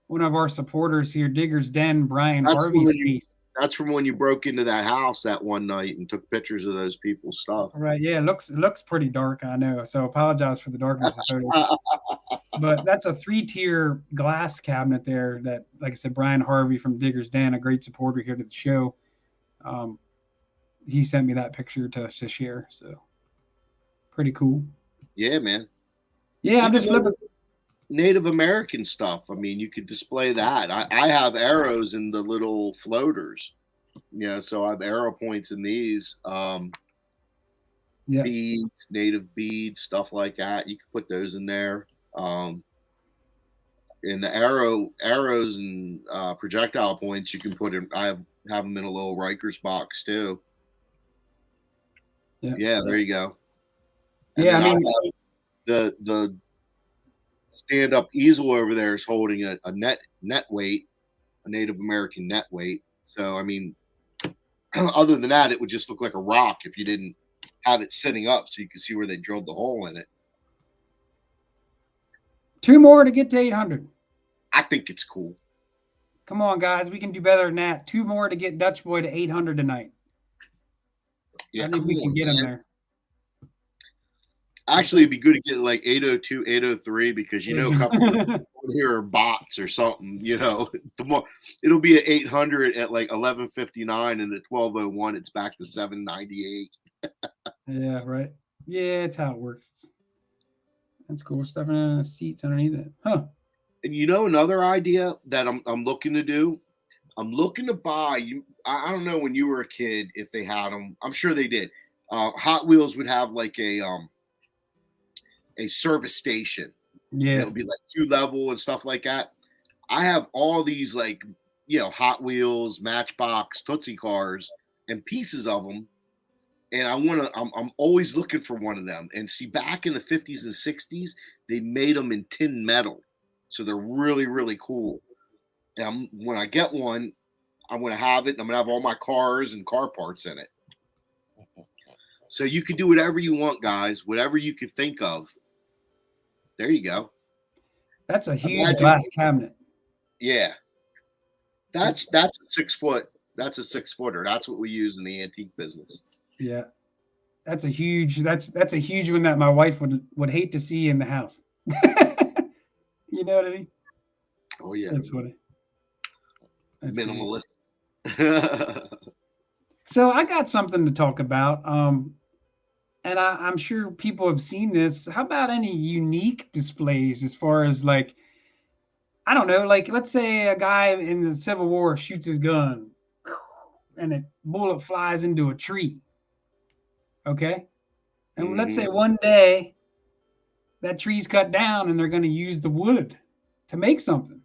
one of our supporters here, Digger's Den, Brian Harvey's case. That's from when you broke into that house that one night and took pictures of those people's stuff. Right. Yeah, it looks pretty dark, I know. So apologize for the darkness of photos. But that's a 3-tier glass cabinet there that, like I said, Brian Harvey from Digger's Den, a great supporter here to the show. He sent me that picture to share. So pretty cool. Yeah, man. Yeah, I'm just flipping. Native American stuff. I mean, you could display that. I have arrows in the little floaters. So I have arrow points in these. Yeah. Beads, native beads, stuff like that. You could put those in there. And the arrows and projectile points you can put in. I have them in a little Rikers box too. Yeah, there you go. And yeah, I mean, the stand up easel over there is holding a net weight, a Native American net weight. So I mean, other than that, it would just look like a rock if you didn't have it sitting up so you can see where they drilled the hole in it. 2 more to get to 800. I think it's cool. Come on, guys. We can do better than that. 2 more to get Dutch Boy to 800 tonight. Yeah, I think we can get him there. Actually, it'd be good to get like 802, 803 because a couple here are bots or something. It'll be at 800 at like 11:59, and at 12:01 it's back to 798. Yeah, right. Yeah, it's how it works. That's cool. Stuffing in the seats underneath it, huh? And another idea that I'm looking to do. I'm looking to buy. I don't know when you were a kid if they had them. I'm sure they did. Hot Wheels would have like a service station. Yeah, it would be like 2-level and stuff like that. I have all these like Hot Wheels, Matchbox, Tootsie cars, and pieces of them, and I'm always looking for one of them. And see, back in the 50s and 60s, they made them in tin metal, so they're really, really cool. And when I get one, I'm going to have it, and I'm going to have all my cars and car parts in it. So you could do whatever you want, guys, whatever you could think of. There you go. That's a huge glass cabinet. Yeah. That's a 6 foot. That's a 6-footer. That's what we use in the antique business. Yeah. That's a huge one that my wife would hate to see in the house. You know what I mean? Oh yeah. That's funny. That's minimalist. So I got something to talk about. And I'm sure people have seen this. How about any unique displays as far as like, I don't know, like let's say a guy in the Civil War shoots his gun and a bullet flies into a tree. Okay. And let's say one day that tree's cut down and they're going to use the wood to make something,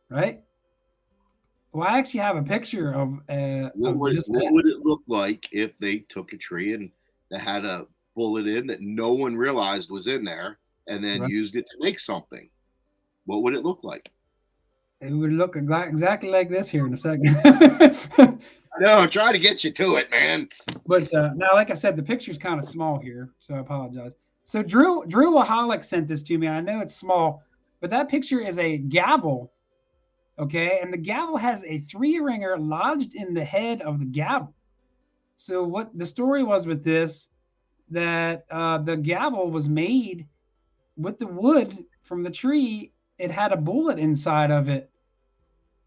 right? Well, I actually have a picture of what would it look like if they took a tree and they had a bullet in that no one realized was in there and then used it to make something? What would it look like? It would look exactly like this here in a second. No, I'm trying to get you to it, man. But now, like I said, the picture's kind of small here, so I apologize. So Drew Wahalik sent this to me. I know it's small, but that picture is a gavel, okay? And the gavel has a 3-ringer lodged in the head of the gavel. So what the story was with this, that the gavel was made with the wood from the tree. It had a bullet inside of it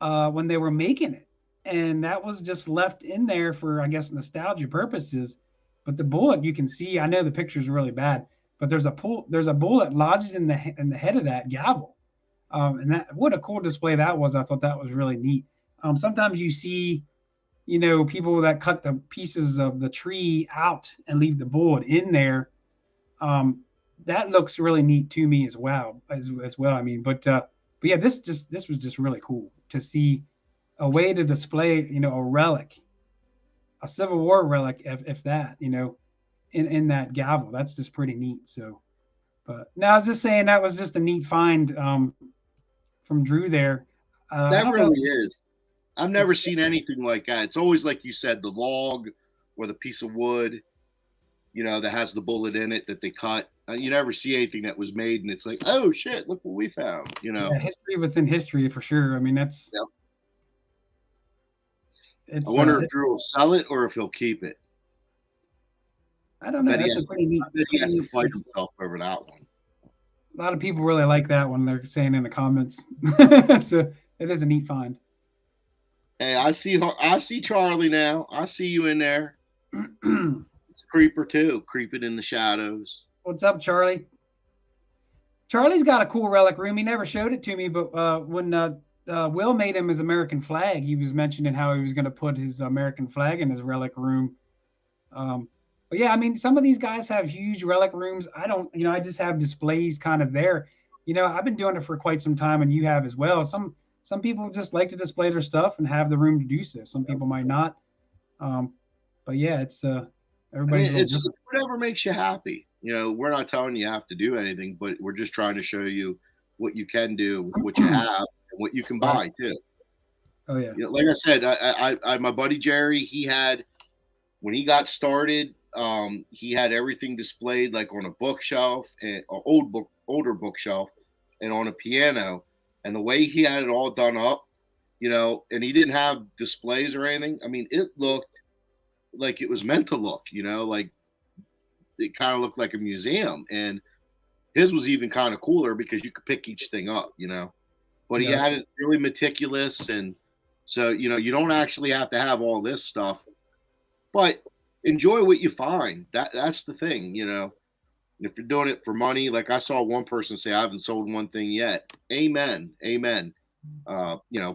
when they were making it. And that was just left in there for, I guess, nostalgia purposes. But the bullet, you can see, I know the picture is really bad, but there's a bullet lodged in the head of that gavel. And that, what a cool display that was. I thought that was really neat. Sometimes you see, people that cut the pieces of the tree out and leave the bullet in there. That looks really neat to me as well. I mean, but yeah, this was just really cool to see a way to display, a relic, a Civil War relic, if that, in that gavel. That's just pretty neat. So, but now I was just saying that was just a neat find from Drew there. That really is. I've never seen anything like that. It's always like you said, the log or the piece of wood, that has the bullet in it that they cut. You never see anything that was made and it's like, oh shit, look what we found. Yeah, history within history for sure. I mean, that's. Yep. I wonder if Drew will sell it or if he'll keep it. I don't know. That's a pretty neat. I bet he has to fight himself over that one. A lot of people really like that one. They're saying in the comments. So it is a neat find. Hey, I see Charlie now. I see you in there. It's a creeper too, creeping in the shadows. What's up, Charlie? Charlie's got a cool relic room. He never showed it to me, but when Will made him his American flag, he was mentioning how he was going to put his American flag in his relic room. But yeah, I mean, some of these guys have huge relic rooms. I don't, I just have displays kind of there. I've been doing it for quite some time, and you have as well. Some people just like to display their stuff and have the room to do so. Some people might not. But yeah, it's everybody's. It's whatever makes you happy. We're not telling you have to do anything, but we're just trying to show you what you can do with what you have and what you can buy too. Oh yeah. Like I said, I my buddy Jerry, when he got started, he had everything displayed like on a bookshelf, and older bookshelf, and on a piano. And the way he had it all done up, and he didn't have displays or anything. I mean, it looked like it was meant to look, like it kind of looked like a museum. And his was even kind of cooler because you could pick each thing up, but he had it really meticulous. And so, you don't actually have to have all this stuff, but enjoy what you find. That's the thing, If you're doing it for money, like I saw one person say, I haven't sold one thing yet. Amen.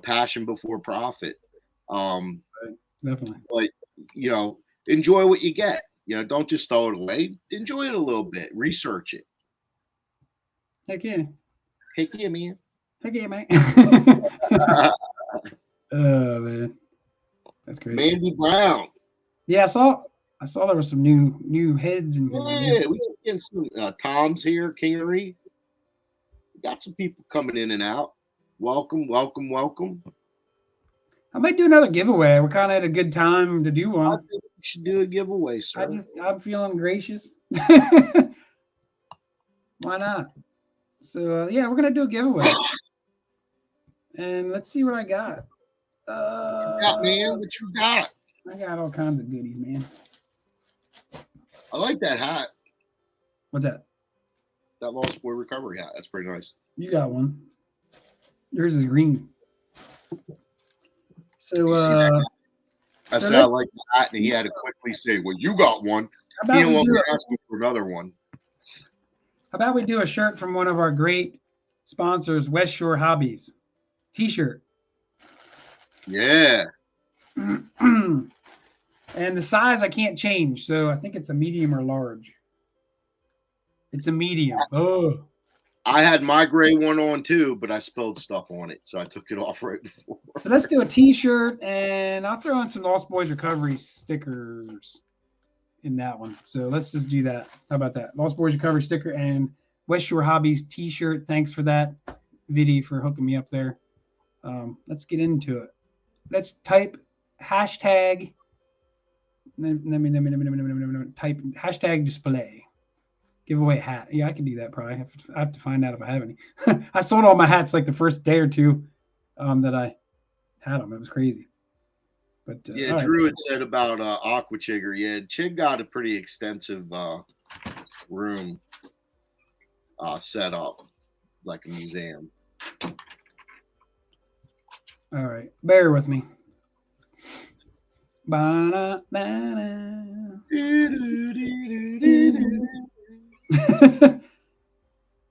Passion before profit. Definitely. But, enjoy what you get. Don't just throw it away. Enjoy it a little bit. Research it. Heck yeah. Heck yeah, man. Heck yeah, man. Oh, man. That's great. Mandy Brown. Yeah, I saw there were some new heads and yeah, we getting some Tom's here, Kingery. We got some people coming in and out. Welcome. I might do another giveaway. We're kind of at a good time to do one. I think we should do a giveaway, sir. I'm feeling gracious. Why not? So yeah, we're gonna do a giveaway, and let's see what I got. What you got, man? What you got? I got all kinds of goodies, man. I like that hat. What's that? That Lost Boy Recovery hat. That's pretty nice. You got one. Yours is green. So I said I like the hat, and he had to quickly say, "Well, you got one." He didn't want me to ask him for another one. How about we do a shirt from one of our great sponsors, West Shore Hobbies? T-shirt. Yeah. And the size I can't change, so I think it's a medium or large. It's a medium. Oh. I had my gray one on too, but I spilled stuff on it, so I took it off right before. So let's do a T-shirt, and I'll throw in some Lost Boys Recovery stickers in that one. So let's just do that. How about that? Lost Boys Recovery sticker and West Shore Hobbies T-shirt. Thanks for that, Viddy, for hooking me up there. Let's get into it. Let's type hashtag. Let me type hashtag display. Giveaway hat. Yeah, I can do that probably. I have to find out if I have any. I sold all my hats like the first day or two that I had them. It was crazy. But yeah, Drew had said about Aqua Chigger. Yeah, Chig got a pretty extensive room set up like a museum. All right, bear with me.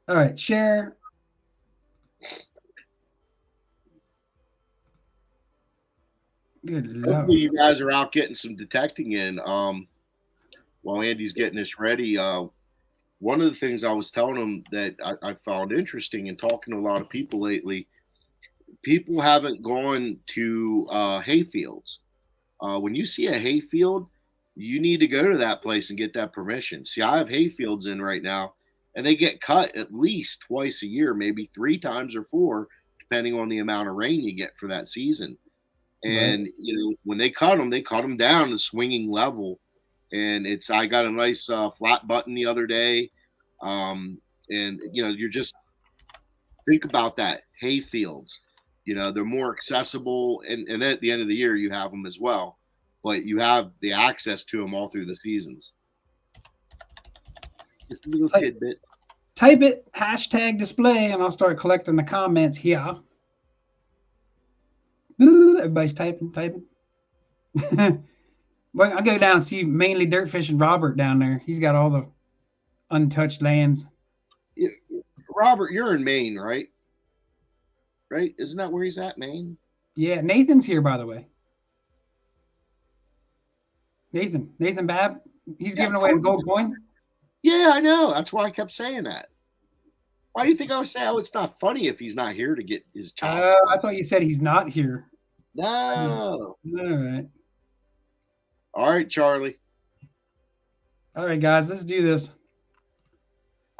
All right, share. Good luck. Hopefully you guys are out getting some detecting in while Andy's getting this ready. One of the things I was telling him that I found interesting in talking to a lot of people lately, people haven't gone to hayfields. When you see a hayfield, you need to go to that place and get that permission. See, I have hayfields in right now, and they get cut at least twice a year, maybe 3 times or 4, depending on the amount of rain you get for that season. And, when they cut them down to swinging level. And I got a nice flat button the other day. And, you're just think about that. Hayfields. You know, they're more accessible, and then at the end of the year you have them as well, but you have the access to them all through the seasons. Just a little tidbit. Type it, hashtag display, and I'll start collecting the comments here. Everybody's typing. Well, I'll go down and see mainly dirt fishing Robert down there. He's got all the untouched lands. Yeah, Robert, you're in Maine, right? Right? Isn't that where he's at, Maine? Yeah, Nathan's here, by the way. Nathan Babb. He's giving away the gold coin. Yeah, I know. That's why I kept saying that. Why do you think I was saying, oh, it's not funny if he's not here to get his chops? I thought you said he's not here. No. All right, Charlie. All right, guys, let's do this.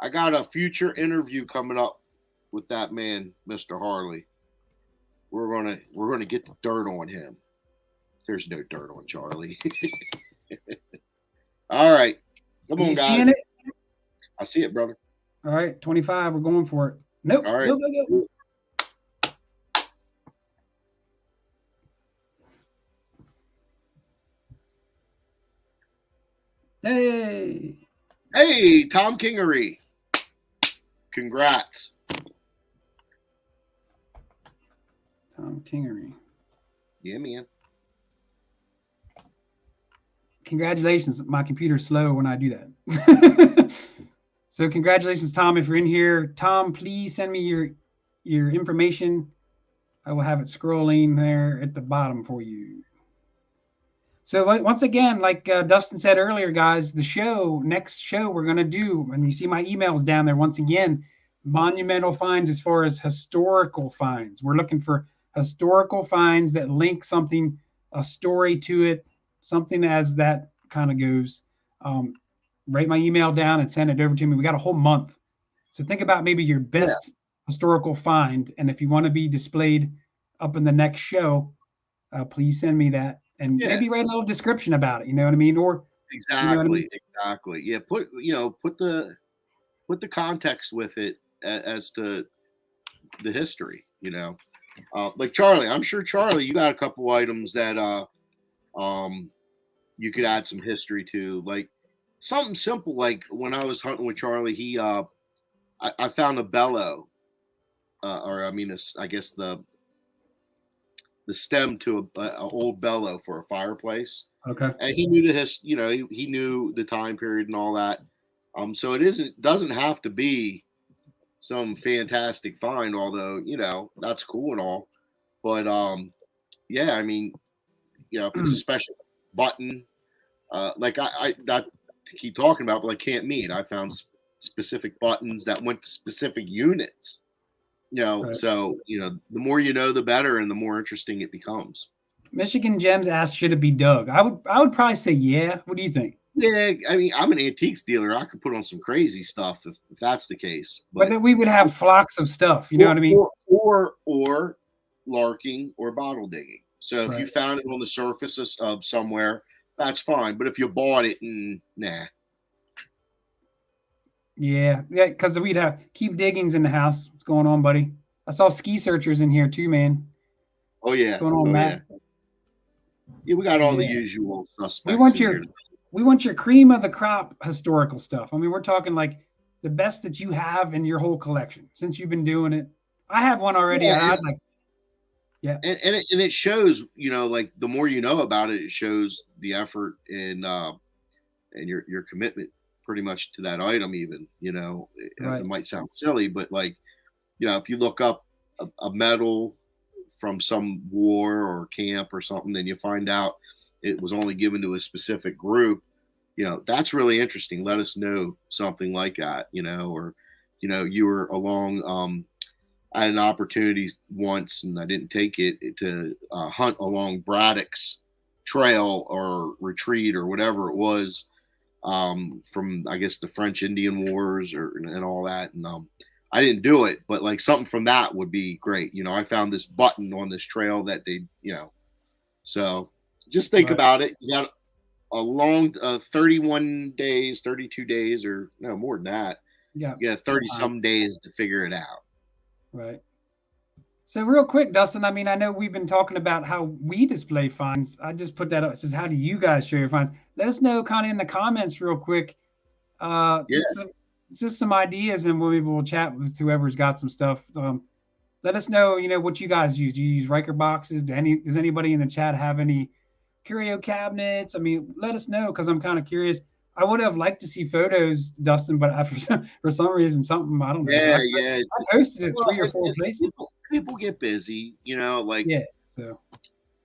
I got a future interview coming up with that man, Mr. Harley. We're gonna get the dirt on him. There's no dirt on Charlie. All right. Come on, guys. Seeing it? I see it, brother. All right, 25. We're going for it. Nope. All right. Go. Hey, Tom Kingery. Congrats. Tom Kingery. Yeah, man. Congratulations. My computer's slow when I do that. So congratulations, Tom, if you're in here. Tom, please send me your information. I will have it scrolling there at the bottom for you. So once again, like Dustin said earlier, guys, the next show we're going to do, and you see my emails down there once again, monumental finds as far as historical finds. We're looking for historical finds that link something, a story to it, something as that kind of goes. Write my email down and send it over to me. We got a whole month. So think about maybe your best historical find. And if you want to be displayed up in the next show, please send me that. And maybe write a little description about it. You know what I mean? Or exactly, you know what I mean? Exactly. Yeah. Put the context with it as to the history, you know, like Charlie, I'm sure Charlie, you got a couple items that, you could add some history to, like something simple. Like when I was hunting with Charlie, I found a bellow, I guess the stem to a old bellow for a fireplace. Okay. And he knew he knew the time period and all that. So it doesn't have to be some fantastic find, although, you know, that's cool and all. But yeah, I mean, you know, if it's a special button, like I not to keep talking about, but like Camp Meat, I found specific buttons that went to specific units. You know, right. So, you know, the more you know, the better, and the more interesting it becomes. Michigan Gems asked, should it be dug? I would probably say, yeah. What do you think? Yeah, I mean, I'm an antiques dealer. I could put on some crazy stuff if that's the case. But then we would have flocks of stuff. You know what I mean? Or larking or bottle digging. So if you found it on the surface of somewhere, that's fine. But if you bought it, nah. Yeah, because we'd have keep diggings in the house. What's going on, buddy? I saw ski searchers in here too, man. Oh yeah. What's going on, Matt? Yeah, we got all the usual suspects. We want your cream of the crop historical stuff. I mean, we're talking like the best that you have in your whole collection since you've been doing it. I have one already. And it shows, you know, like the more you know about it, it shows the effort and your commitment pretty much to that item. Even, you know, it might sound silly, but like, you know, if you look up a medal from some war or camp or something, then you find out it was only given to a specific group. You know, that's really interesting. Let us know something like that, you know, or, you know, you were along, I had an opportunity once and I didn't take it to hunt along Braddock's trail or retreat or whatever it was, from, I guess, the French Indian Wars and all that. And I didn't do it, but like something from that would be great. You know, I found this button on this trail that they, you know, so just think about it. You got a long 31 days, 32 days, or no more than that. Yeah, 30 some days to figure it out. Right. So real quick, Dustin, I mean, I know we've been talking about how we display finds. I just put that up. It says, how do you guys show your finds? Let us know kind of in the comments real quick. Yeah. Just some ideas, and maybe we'll chat with whoever's got some stuff. Let us know, what you guys use. Do you use Riker boxes? Does anybody in the chat have any curio cabinets? I mean, let us know because I'm kind of curious. I would have liked to see photos, Dustin, but for some reason, something I don't know. Yeah, I posted it well, 3 or 4 places. people get busy, like Yeah, so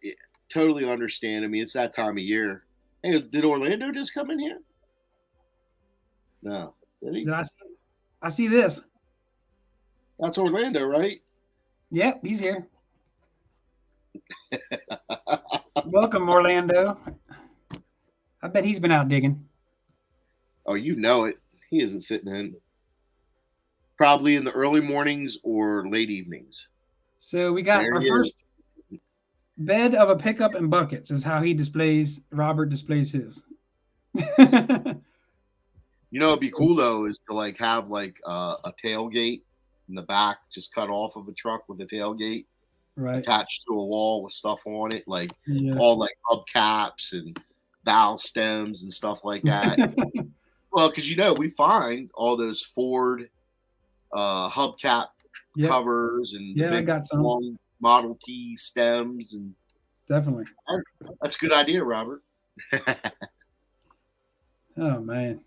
yeah, totally understand. I mean, it's that time of year. Hey, did Orlando just come in here? No, did he? did I see this? That's Orlando, right? Yep, he's here. Welcome, Orlando. I bet he's been out digging. Oh, you know it. He isn't sitting in. Probably in the early mornings or late evenings. So we got There our he first is. bed of a pickup and buckets is how Robert displays his. It'd be cool though is to have a tailgate in the back, just cut off of a truck with a tailgate Right. attached to a wall with stuff on it, Yeah. all hubcaps and valve stems and stuff like that. Well, because we find all those Ford hubcap covers and the big long Model T stems, and definitely that's a good idea, Robert. Oh man,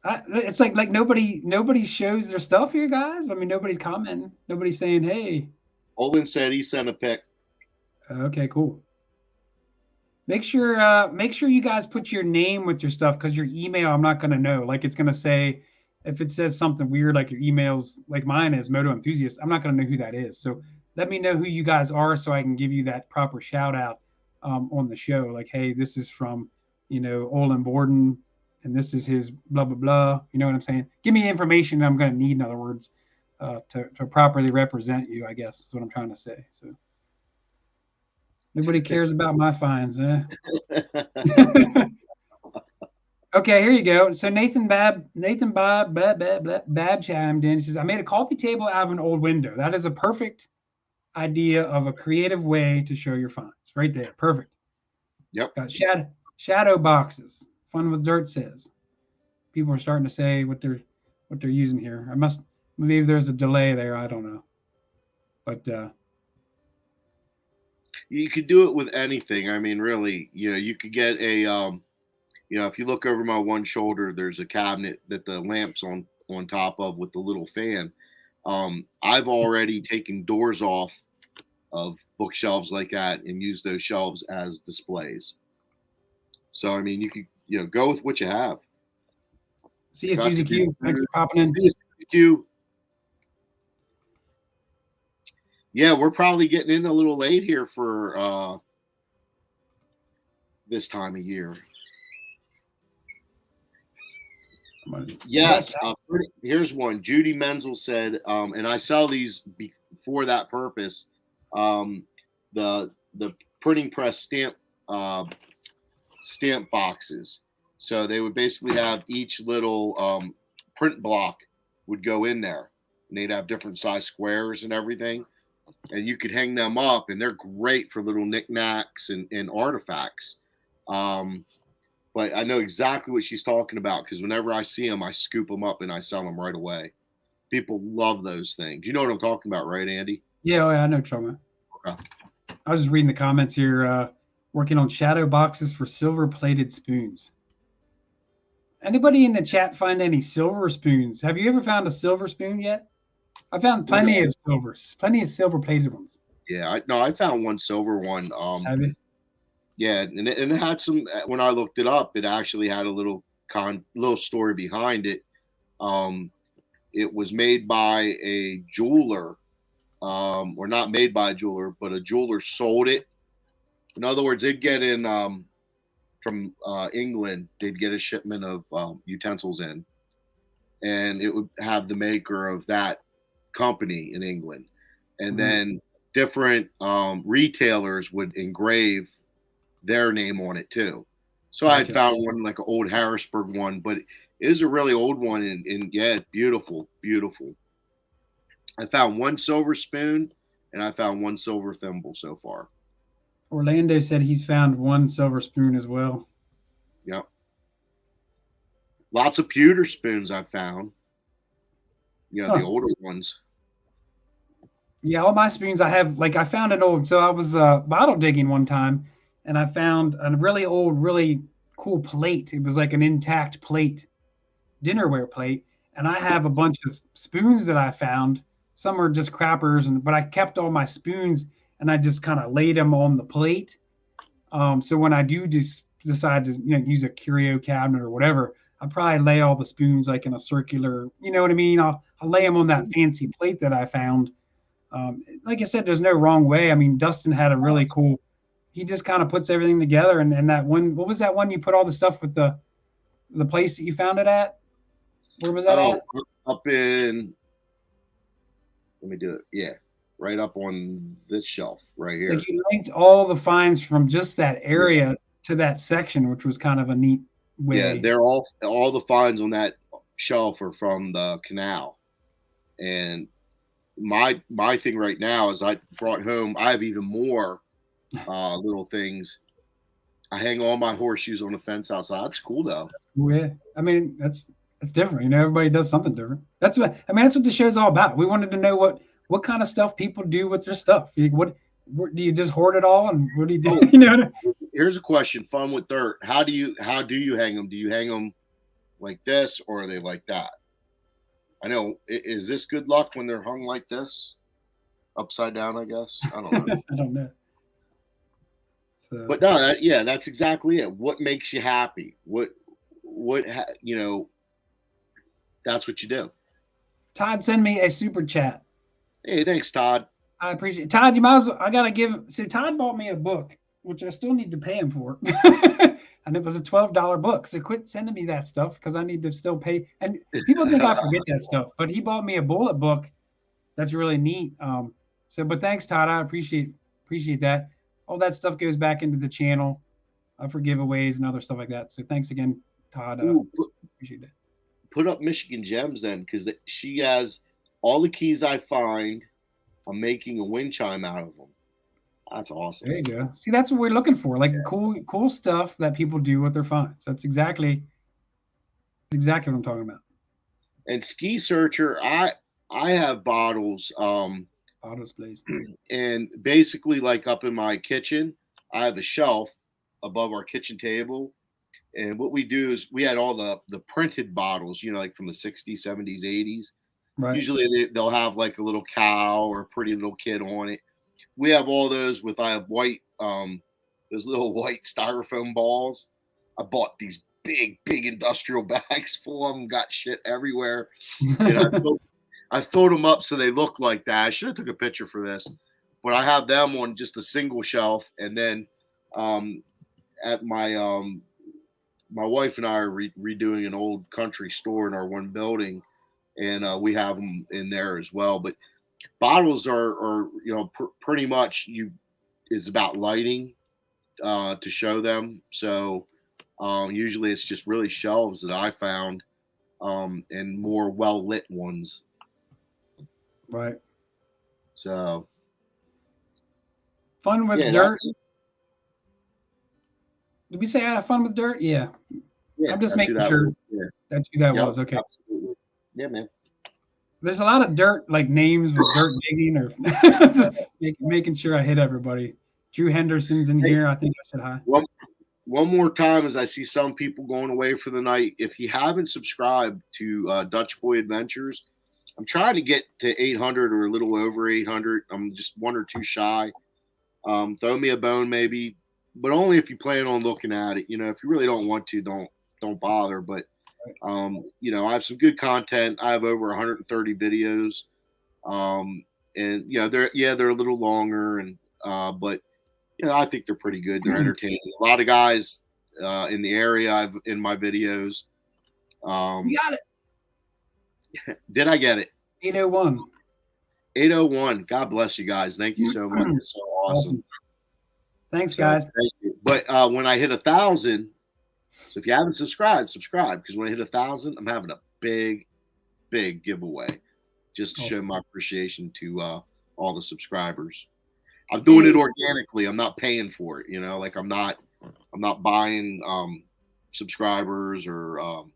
it's like nobody shows their stuff here, guys. I mean, nobody's commenting, nobody's saying hey. Olin said he sent a pic. Okay, cool. Make sure you guys put your name with your stuff, because your email I'm not gonna know. Like, it's gonna say, if it says something weird like your emails, like mine is Moto Enthusiast, I'm not gonna know who that is. So let me know who you guys are so I can give you that proper shout out on the show. Like, hey, this is from Olin Borden, and this is his blah blah blah. You know what I'm saying? Give me information I'm gonna need, in other words, to properly represent you, I guess is what I'm trying to say. So nobody cares about my finds, eh? Okay, here you go. So Nathan Bab chimed in. He says, I made a coffee table out of an old window. That is a perfect idea of a creative way to show your finds. Right there. Perfect. Yep. Got shadow boxes. Fun with Dirt says. People are starting to say what they're using here. Maybe there's a delay there. I don't know. But you could do it with anything. I mean, really, you could get a if you look over my one shoulder, there's a cabinet that the lamp's on top of with the little fan. I've already taken doors off of bookshelves like that and used those shelves as displays. So, I mean, you could, go with what you have. See you, Susie Q. Thanks for popping in. See you, Susie Q. Yeah, we're probably getting in a little late here for this time of year. Yes, here's one. Judy Menzel said, and I sell these for that purpose. The printing press stamp boxes. So they would basically have each little print block would go in there, and they'd have different size squares and everything. And you could hang them up, and they're great for little knickknacks and artifacts. But I know exactly what she's talking about, because whenever I see them, I scoop them up and I sell them right away. People love those things. You know what I'm talking about, right, Andy? Yeah, I know what you're talking about. Okay. I was just reading the comments here. Working on shadow boxes for silver-plated spoons. Anybody in the chat find any silver spoons? Have you ever found a silver spoon yet? I found plenty of silver-plated ones. Yeah, I found one silver one. Have you? Yeah, and it had some. When I looked it up, it actually had a little story behind it. It was made by a jeweler, or not made by a jeweler, but a jeweler sold it. In other words, they'd get in from England. They'd get a shipment of utensils in, and it would have the maker of that company in England, and then different retailers would engrave their name on it too. So I had found one, like an old Harrisburg one, but it is a really old one, and yeah, beautiful. I found one silver spoon and I found one silver thimble so far. Orlando said he's found one silver spoon as well. Yep. Lots of pewter spoons I found. The older ones. Yeah, all my spoons I have, like I found an old, so I was bottle digging one time and I found a really old, really cool plate. It was like an intact plate, dinnerware plate. And I have a bunch of spoons that I found. Some are just crappers, but I kept all my spoons and I just kind of laid them on the plate. So when I do just decide to use a curio cabinet or whatever, I'll probably lay all the spoons like in a circular, you know what I mean? I'll lay them on that fancy plate that I found. Like I said, there's no wrong way. I mean, Dustin had a really cool. He just kind of puts everything together, and that one. What was that one you put all the stuff with the place that you found it at? Where was that at? Up in. Let me do it. Yeah, right up on this shelf right here. Like you linked all the finds from just that area to that section, which was kind of a neat way. Yeah, they're all the finds on that shelf are from the canal, and my thing right now is I brought home. I have even more little things. I hang all my horseshoes on the fence outside. It's cool though. Yeah, I mean that's different. Everybody does something different. That's what the show's all about. We wanted to know what kind of stuff people do with their stuff. What do you just hoard it all, and what do you do? Here's a question: fun with dirt. How do you hang them? Do you hang them like this, or are they like that? I know. Is this good luck when they're hung like this, upside down? I guess I don't know. I don't know. So. But no, that's exactly it. What makes you happy? That's what you do. Todd, send me a super chat. Hey, thanks, Todd. I appreciate it. Todd, you might as well. I gotta give. So Todd bought me a book, which I still need to pay him for. And it was a $12 book. So quit sending me that stuff because I need to still pay. And people think I forget that stuff, but he bought me a bullet book that's really neat. But thanks, Todd. I appreciate that. All that stuff goes back into the channel for giveaways and other stuff like that. So thanks again, Todd. Appreciate that. Put up Michigan Gems then, because she has all the keys I find. I'm making a wind chime out of them. That's awesome. There you go. See, that's what we're looking for. Like cool stuff that people do with their finds. That's exactly what I'm talking about. And Ski Searcher, I have bottles. Bottles, please. And basically, like up in my kitchen, I have a shelf above our kitchen table. And what we do is we had all the printed bottles, like from the 60s, 70s, 80s. Right. Usually they'll have like a little cow or a pretty little kid on it. We have all those I have white, those little white styrofoam balls. I bought these big industrial bags full of them, got shit everywhere. And I filled them up so they look like that. I should have took a picture for this, but I have them on just a single shelf. And then at my my wife and I are redoing an old country store in our one building, and we have them in there as well. But bottles are pretty much it's about lighting to show them. So usually it's just really shelves that I found and more well lit ones. Right. So fun with dirt. Did we say I had fun with dirt? Yeah. I'm just making sure that's who that was. Okay. Absolutely. Yeah, man. There's a lot of dirt like names with dirt digging or just making sure I hit everybody. Drew Henderson's in here. I think I said hi. One more time as I see some people going away for the night. If you haven't subscribed to Dutch Boy Adventures, I'm trying to get to 800 or a little over 800. I'm just one or two shy. Throw me a bone maybe, but only if you plan on looking at it. If you really don't want to, don't bother. But I have some good content. I have over 130 videos, and they're a little longer, and but I think they're pretty good. They're entertaining. A lot of guys in the area I've in my videos. You got it. Did I get it? 801. 801. God bless you guys. Thank you so much. It's so awesome. Thanks, guys. Thank you. But when I hit 1,000, so if you haven't subscribed, subscribe, because when I hit 1,000, I'm having a big giveaway. just to Awesome. show my appreciation to all the subscribers. I'm doing it organically. I'm not paying for it. Like I'm not buying subscribers or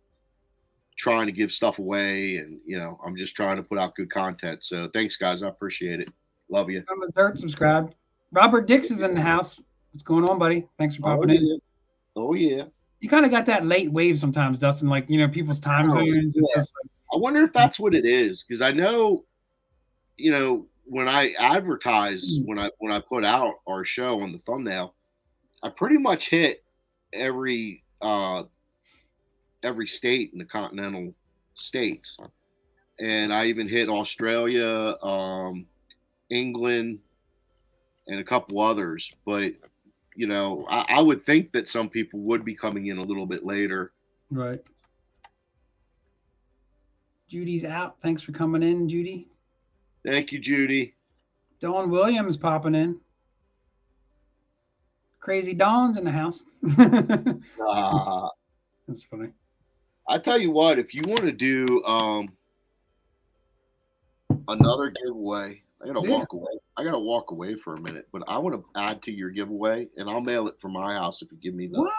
trying to give stuff away, and I'm just trying to put out good content. So thanks, guys. I appreciate it. Love you. I'm a dirt subscribed. Robert Dix is in the house. What's going on, buddy? Thanks for popping in. Oh yeah. You kind of got that late wave sometimes, Dustin. Like people's time zones. Yeah. It's just like, I wonder if that's what it is, because I know, when I advertise, when I put out our show on the thumbnail, I pretty much hit every state in the continental states, and I even hit Australia, England, and a couple others. But I would think that some people would be coming in a little bit later. Right. Judy's out. Thanks for coming in, Judy. Thank you, Judy. Dawn Williams popping in. Crazy Dawn's in the house. That's funny. I tell you what, if you want to do another giveaway, I gotta walk away. I gotta walk away for a minute, but I want to add to your giveaway, and I'll mail it from my house if you give me the. What?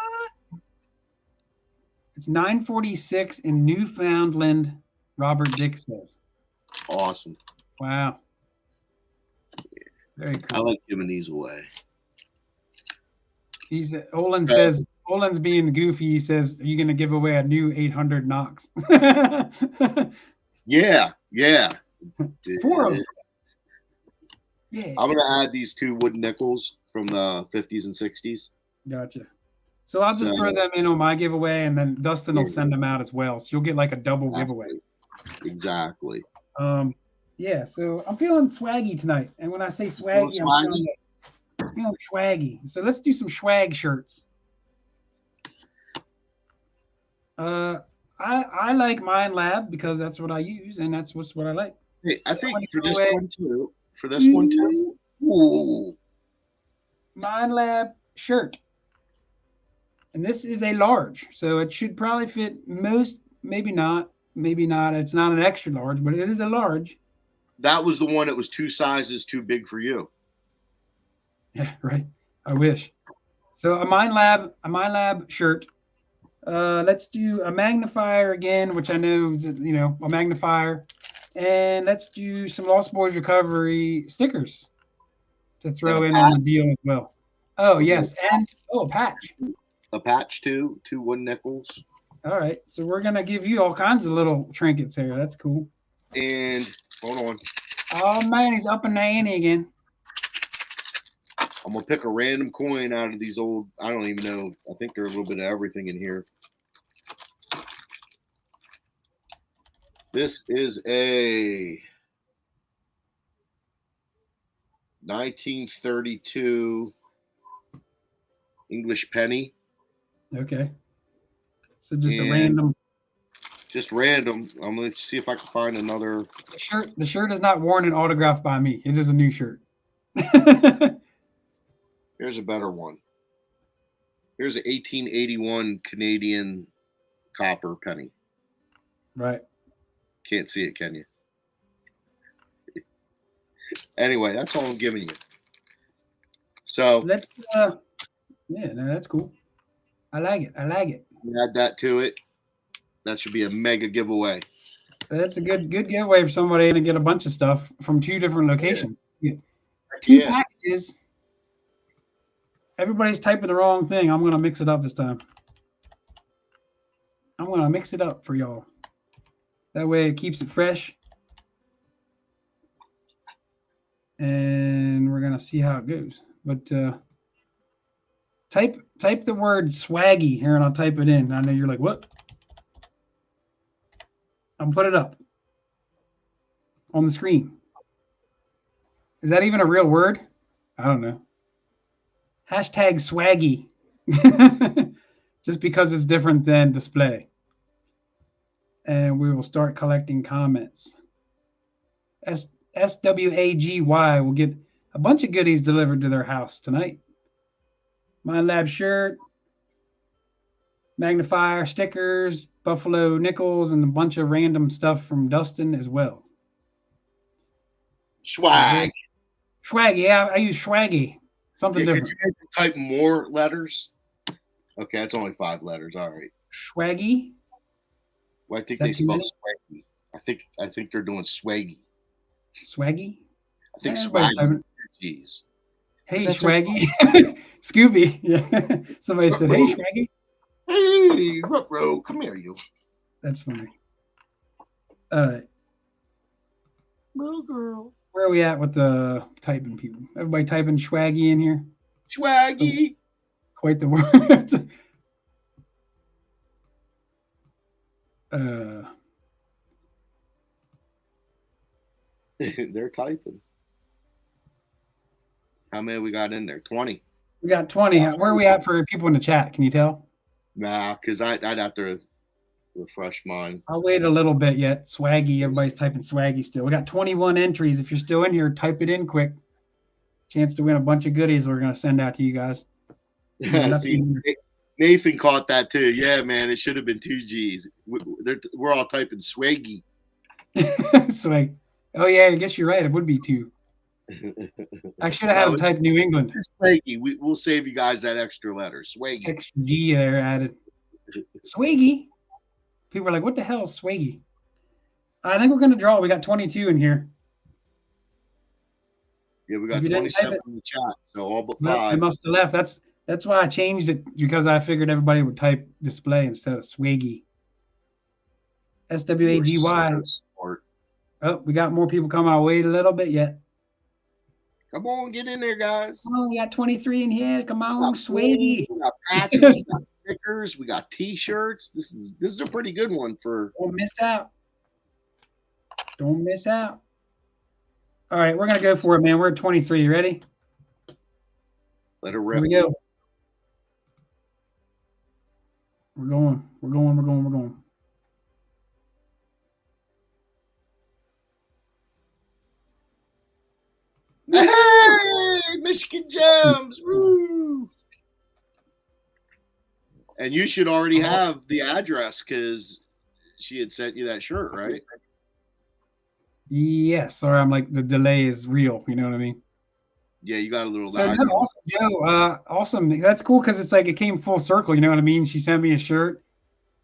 It's 9:46 in Newfoundland. Robert Dix says. Awesome. Wow. Very cool. I like giving these away. Olin says, Olin's being goofy. He says, are you going to give away a new 800 Knox? Yeah. 4 of them. Yeah. I'm going to add these 2 wooden nickels from the 50s and 60s. Gotcha. So I'll just throw them in on my giveaway, and then Dustin will send them out as well. So you'll get like a double giveaway. Exactly. Yeah, so I'm feeling swaggy tonight. And when I say swaggy, I'm feeling swaggy. So let's do some swag shirts. I like Mind Lab because that's what I use, and that's what I like. Hey, I think for this one too. Ooh. Mind Lab shirt. And this is a large, so it should probably fit most, maybe not. It's not an extra large, but it is a large. That was the one that was 2 sizes too big for you. Yeah, right. I wish. So a Mind Lab shirt. Let's do a magnifier again, which I know is, a magnifier. And let's do some Lost Boys Recovery stickers to throw in on the deal as well. Oh, yes. And a patch. A patch too, 2 wooden nickels. All right. So we're going to give you all kinds of little trinkets here. That's cool. And hold on. Oh, man, he's up in the ante again. I'm going to pick a random coin out of these old, I don't even know. I think there's a little bit of everything in here. This is a 1932 English penny. Okay. So just a random. Just random. I'm going to see if I can find another. The shirt is not worn and autographed by me. It is a new shirt. Here's a better one. Here's an 1881 Canadian copper penny. Right. Can't see it, can you? Anyway, that's all I'm giving you. So let's that's cool. I like it. Add that to it. That should be a mega giveaway. That's a good giveaway for somebody to get a bunch of stuff from 2 different locations. Yeah. 2 packages. Everybody's typing the wrong thing. I'm going to mix it up this time. I'm going to mix it up for y'all. That way it keeps it fresh. And we're going to see how it goes. But type the word swaggy here, and I'll type it in. I know you're like, what? I'll put it up on the screen. Is that even a real word? I don't know. Hashtag swaggy. Just because it's different than display. And we will start collecting comments. SWAGY will get a bunch of goodies delivered to their house tonight. Mind Lab shirt, magnifier, stickers, buffalo nickels, and a bunch of random stuff from Dustin as well. Swag. Swaggy. Yeah, I use swaggy. Something different. Could you make them type more letters? Okay, that's only 5 letters. All right. Swaggy. Well, I think they spell swaggy. I think they're doing swaggy. Swaggy. I think swaggy. Jeez. Hey, Swaggy. Scooby. Yeah. Somebody said, "Hey, Swaggy." Hey, Ruh-roh, come here, you. That's funny. Little girl. Where are we at with the typing people? Everybody typing Swaggy in here? Swaggy. So, quite the word. They're typing. How many we got in there? 20. We got 20. Where are we at for people in the chat? Can you tell? Nah, because I'd have to refresh mine. I'll wait a little bit yet. Swaggy. Everybody's typing Swaggy still. We got 21 entries. If you're still in here, type it in quick. Chance to win a bunch of goodies we're going to send out to you guys. See, Nathan caught that too. Yeah, man, it should have been 2 G's. We're all typing swaggy. Swag. Oh, yeah, I guess you're right. It would be 2. I should have had him type New England. Swaggy. We'll save you guys that extra letter. Swaggy. Extra G there added. Swaggy. People are like, what the hell is swaggy? I think we're going to draw. We got 22 in here. Yeah, we got 27 in the chat, so all but 5. They must have left. That's why I changed it, because I figured everybody would type display instead of swaggy. SWAGY. So oh, we got more people coming. I'll wait a little bit yet. Come on, get in there, guys. Oh, we got 23 in here. Come on, swaggy. We got patches, we got stickers, we got T-shirts. This is a pretty good one for. Don't miss out. Don't miss out. All right, we're gonna go for it, man. We're at 23. You ready? Let her rip. Here we go. We're going. Hey, Michigan Gems! Woo! And you should already have the address because she had sent you that shirt, right? Yes. Sorry, I'm like, the delay is real. You know what I mean? Yeah, you got a little. So awesome, Joe. Awesome. That's cool because it's like it came full circle. You know what I mean? She sent me a shirt,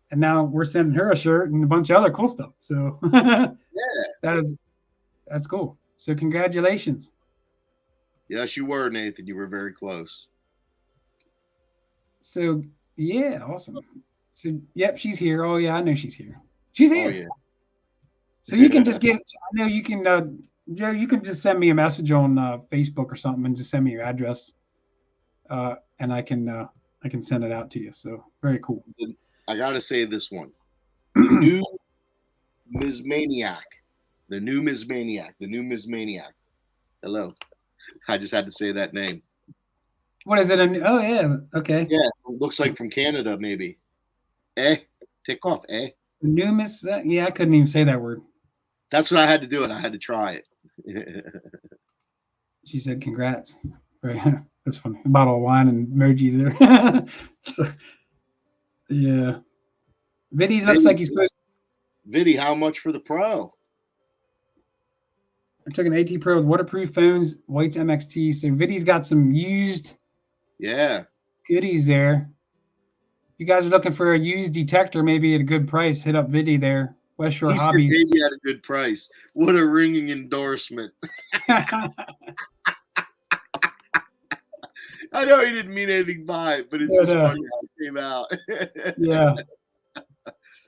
and now we're sending her a shirt and a bunch of other cool stuff. So yeah, that's cool. So congratulations. Yes, you were, Nathan. You were very close. So yeah, awesome. So yep, she's here. Oh yeah, I know she's here. She's here. Oh, yeah. So you can just get. I know you can, Joe. You can just send me a message on Facebook or something, and just send me your address, and I can send it out to you. So very cool. I gotta say this one. The new Ms. Maniac. The new Ms. Maniac. Hello. I just had to say that name. What is it? Oh yeah. Okay. Yeah, it looks like from Canada, maybe. Take off. The new Miss. Yeah, I couldn't even say that word. That's what I had to do, and I had to try it. She said, "Congrats." Right. That's funny. A bottle of wine and emojis there. So, yeah. Viddy looks like he's supposed. Viddy, how much for the Pro? I took an AT Pro with waterproof phones, White's MXT. So Viddy's got some used. Yeah. Goodies there. You guys are looking for a used detector, maybe at a good price. Hit up Viddy there. West Shore Hobbies. Maybe at a good price. What a ringing endorsement. I know he didn't mean anything by it, but it's just funny how it came out. Yeah.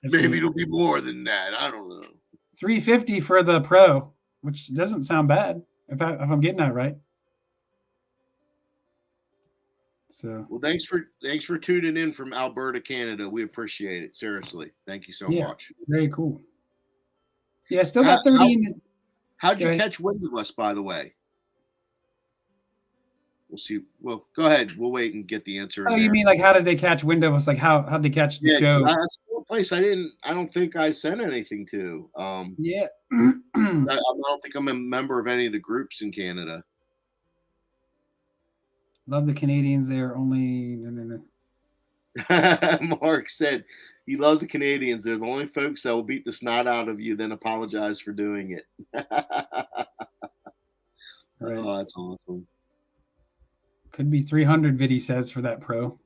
Maybe it'll be more than that. I don't know. $350 for the Pro, which doesn't sound bad if I'm getting that right. So well, thanks for tuning in from Alberta, Canada. We appreciate it. Seriously. Thank you so much. Very cool. Yeah, still got 30 how'd you catch wind of us, by the way? We'll see. Well, go ahead. We'll wait and get the answer. Oh, you mean like how did they catch wind of us? Like how'd they catch the show? That's the place I don't think I sent anything to. Yeah. I don't think I'm a member of any of the groups in Canada. Love the Canadians. They're only. Mark said he loves the Canadians. They're the only folks that will beat the snot out of you, then apologize for doing it. Right. Oh, that's awesome. Could be 300 Vidi says for that Pro.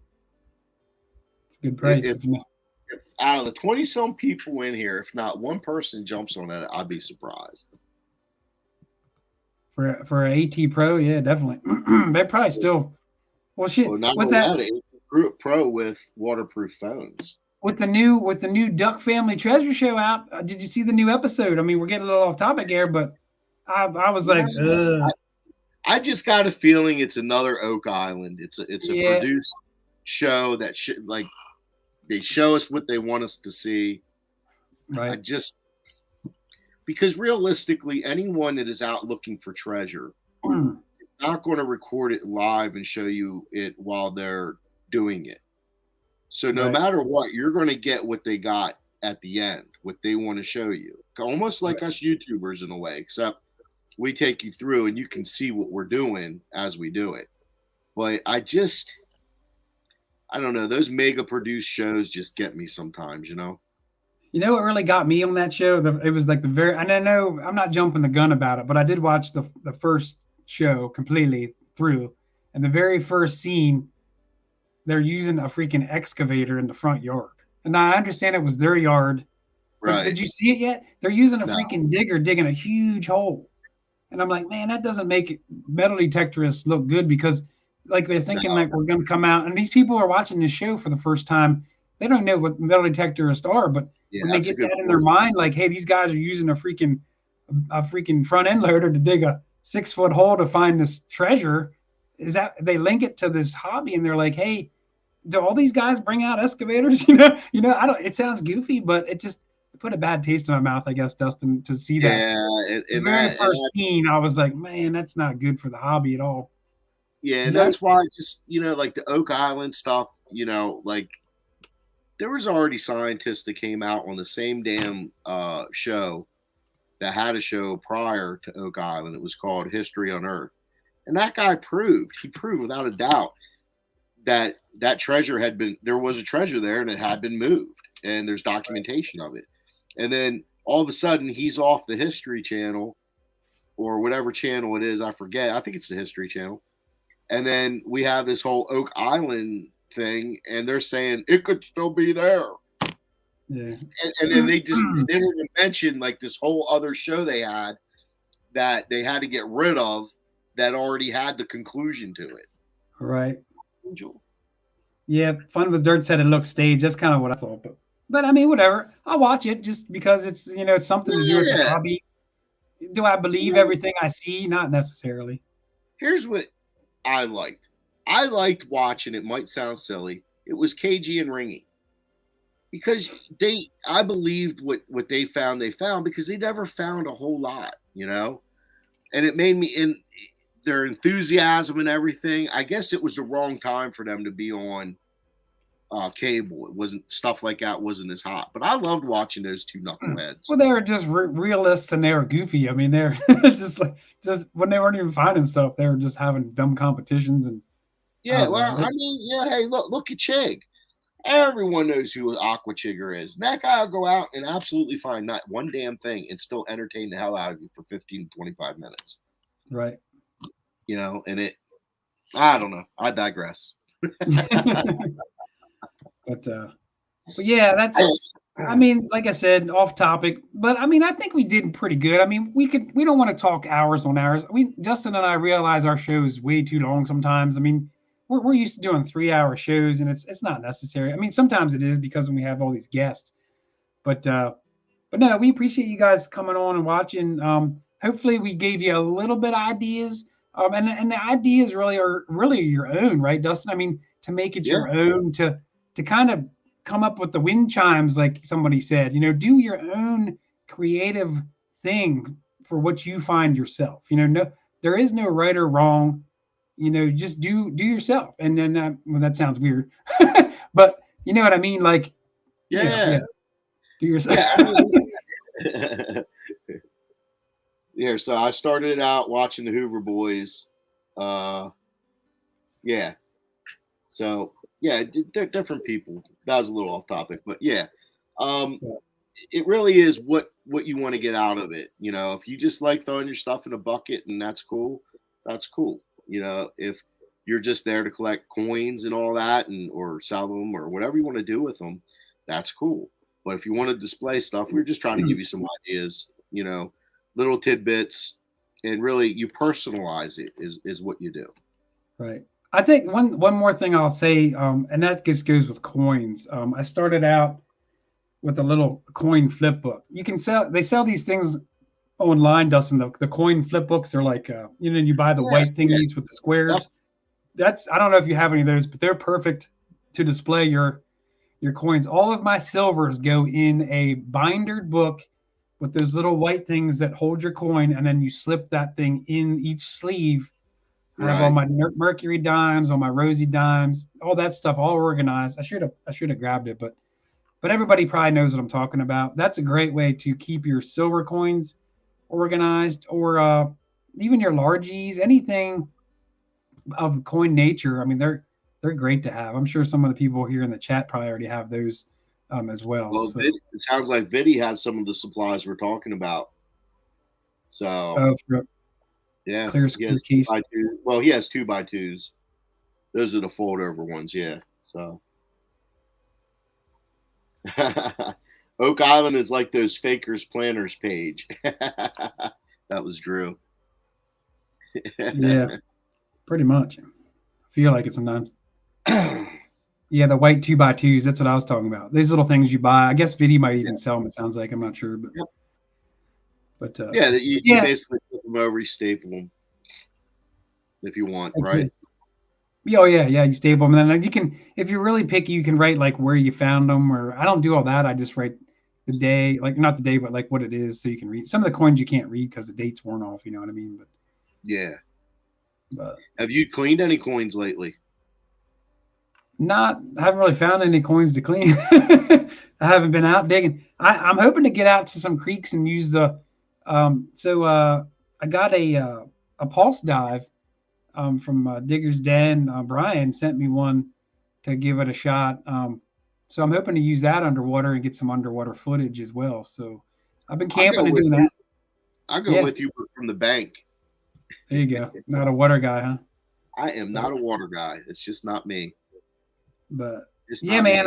It's a good price. If, if out of the 20 some people in here, if not one person jumps on it, I'd be surprised. For an AT Pro, yeah, definitely. They probably still. Well, shit. Well, not With only that, that, it's a Pro with waterproof phones. with the new Duck Family Treasure Show out, did you see the new episode? I mean, we're getting a little off topic here, but I was Yeah, like, ugh. I just got a feeling it's another Oak Island. It's a Yeah, produced show that like they show us what they want us to see. I right. just because realistically, anyone that is out looking for treasure is not going to record it live and show you it while they're doing it. So no Right. matter what, you're going to get what they got at the end, what they want to show you. Almost like us YouTubers in a way, except we take you through and you can see what we're doing as we do it. But I don't know. Those mega produced shows just get me sometimes, you know? You know what really got me on that show? It was like the very, and I know I'm not jumping the gun about it, but I did watch the first show completely through, and the very first scene, they're using a freaking excavator in the front yard. And I understand it was their yard, but Right. did you see it yet? They're using a No. freaking digger digging a huge hole. And I'm like, man, that doesn't make metal detectorists look good because like they're thinking No. like we're gonna come out and these people are watching this show for the first time. They don't know what metal detectorists are, but Yeah, when they that's a get good that in their point. mind, like, hey, these guys are using a freaking front end loader to dig a 6 foot hole to find this treasure, is that they link it to this hobby and they're like, hey, do all these guys bring out excavators? I don't. It sounds goofy, but it just put a bad taste in my mouth, I guess, Dustin, to see that. Yeah, The and very that and first scene, I was like, man, that's not good for the hobby at all. yeah, and No, that's why just like the Oak Island stuff, like there was already scientists that came out on the same damn show that had a show prior to Oak Island. It was called History on Earth. And that guy he proved without a doubt that there was a treasure there and it had been moved. And there's documentation of it. And then all of a sudden he's off the History Channel or whatever channel it is. I forget. I think it's the History Channel. And then we have this whole Oak Island thing and they're saying it could still be there. yeah. And then they didn't even mention like this whole other show they had that they had to get rid of that already had the conclusion to it. Right. Angel. Yeah, Fun with Dirt said it looks staged. That's kind of what I thought, but I mean, whatever. I'll watch it just because it's something to do with the Yeah. hobby. Do I believe everything I see? Not necessarily. Here's what I liked. I liked watching. It might sound silly. It was cagey and ringy because I believed what they found because they never found a whole lot, and it made me in their enthusiasm and everything. I guess it was the wrong time for them to be on cable. It wasn't stuff like that wasn't as hot, but I loved watching those two knuckleheads. Well, they were just realists and they were goofy. I mean, they're just when they weren't even finding stuff, they were just having dumb competitions and Yeah, well, I mean, yeah. Hey, look at Chig. Everyone knows who Aqua Chigger is. And that guy will go out and absolutely find not one damn thing and still entertain the hell out of you for 15 to 25 minutes. Right. And I don't know. I digress. But yeah, that's. I mean, like I said, off topic, but I mean, I think we did pretty good. I mean, we don't want to talk hours on hours. Justin and I realize our show is way too long sometimes. I mean, we're used to doing 3 hour shows and it's not necessary. I mean, sometimes it is because when we have all these guests, but no, we appreciate you guys coming on and watching. Hopefully we gave you a little bit of ideas. And the ideas really are really your own, right, Dustin? I mean, to make it your own, to kind of come up with the wind chimes, like somebody said, do your own creative thing for what you find yourself. No, there is no right or wrong. Just do yourself. And then, well, that sounds weird, but you know what I mean? Like, yeah. Do yourself. Yeah. So I started out watching the Hoover Boys. Yeah. So yeah, different people. That was a little off topic, but yeah. It really is what you want to get out of it. If you just like throwing your stuff in a bucket and that's cool, that's cool. If you're just there to collect coins and all that, or sell them or whatever you want to do with them, that's cool. But if you want to display stuff, we're just trying to give you some ideas, little tidbits, and really you personalize it is what you do. Right. I think one more thing I'll say, and that just goes with coins. I started out with a little coin flip book. They sell these things online, Dustin. The coin flip books are like, you buy the Yeah, white yeah. thingies with the squares. Yep. I don't know if you have any of those, but they're perfect to display your coins. All of my silvers go in a bindered book with those little white things that hold your coin, and then you slip that thing in each sleeve. I have all Right. my Mercury dimes, all my Rosy dimes, all that stuff, all organized. I should have grabbed it, but everybody probably knows what I'm talking about. That's a great way to keep your silver coins organized, or even your largies, anything of coin nature. I mean, they're great to have. I'm sure some of the people here in the chat probably already have those as well. Well, So, it sounds like Viddy has some of the supplies we're talking about. So for yeah, clear he has case. 2x2. Well, he has 2x2s. Those are the fold over ones. Yeah. So Oak Island is like those fakers planners page. That was Drew. Yeah, pretty much. I feel like it sometimes. Yeah, the white 2x2s. That's what I was talking about. These little things you buy. I guess Vidi might even sell them. It sounds like, I'm not sure, but Yep. yeah, you basically flip them over, you staple them if you want, right? Yeah, oh yeah. You staple them, and then you can, if you're really picky, you can write like where you found them. Or I don't do all that. I just write the day, like not the day, but like what it is, so you can read. Some of the coins you can't read because the date's worn off. You know what I mean? Yeah. But Have you cleaned any coins lately? I haven't really found any coins to clean. I haven't been out digging. I'm hoping to get out to some creeks and use the. I got a pulse dive from Digger's Den. Brian sent me one to give it a shot. So I'm hoping to use that underwater and get some underwater footage as well. So I've been camping and doing that. I'll go with you from the bank. There you go. Not a water guy, huh? I am not a water guy. It's just not me. But yeah, man,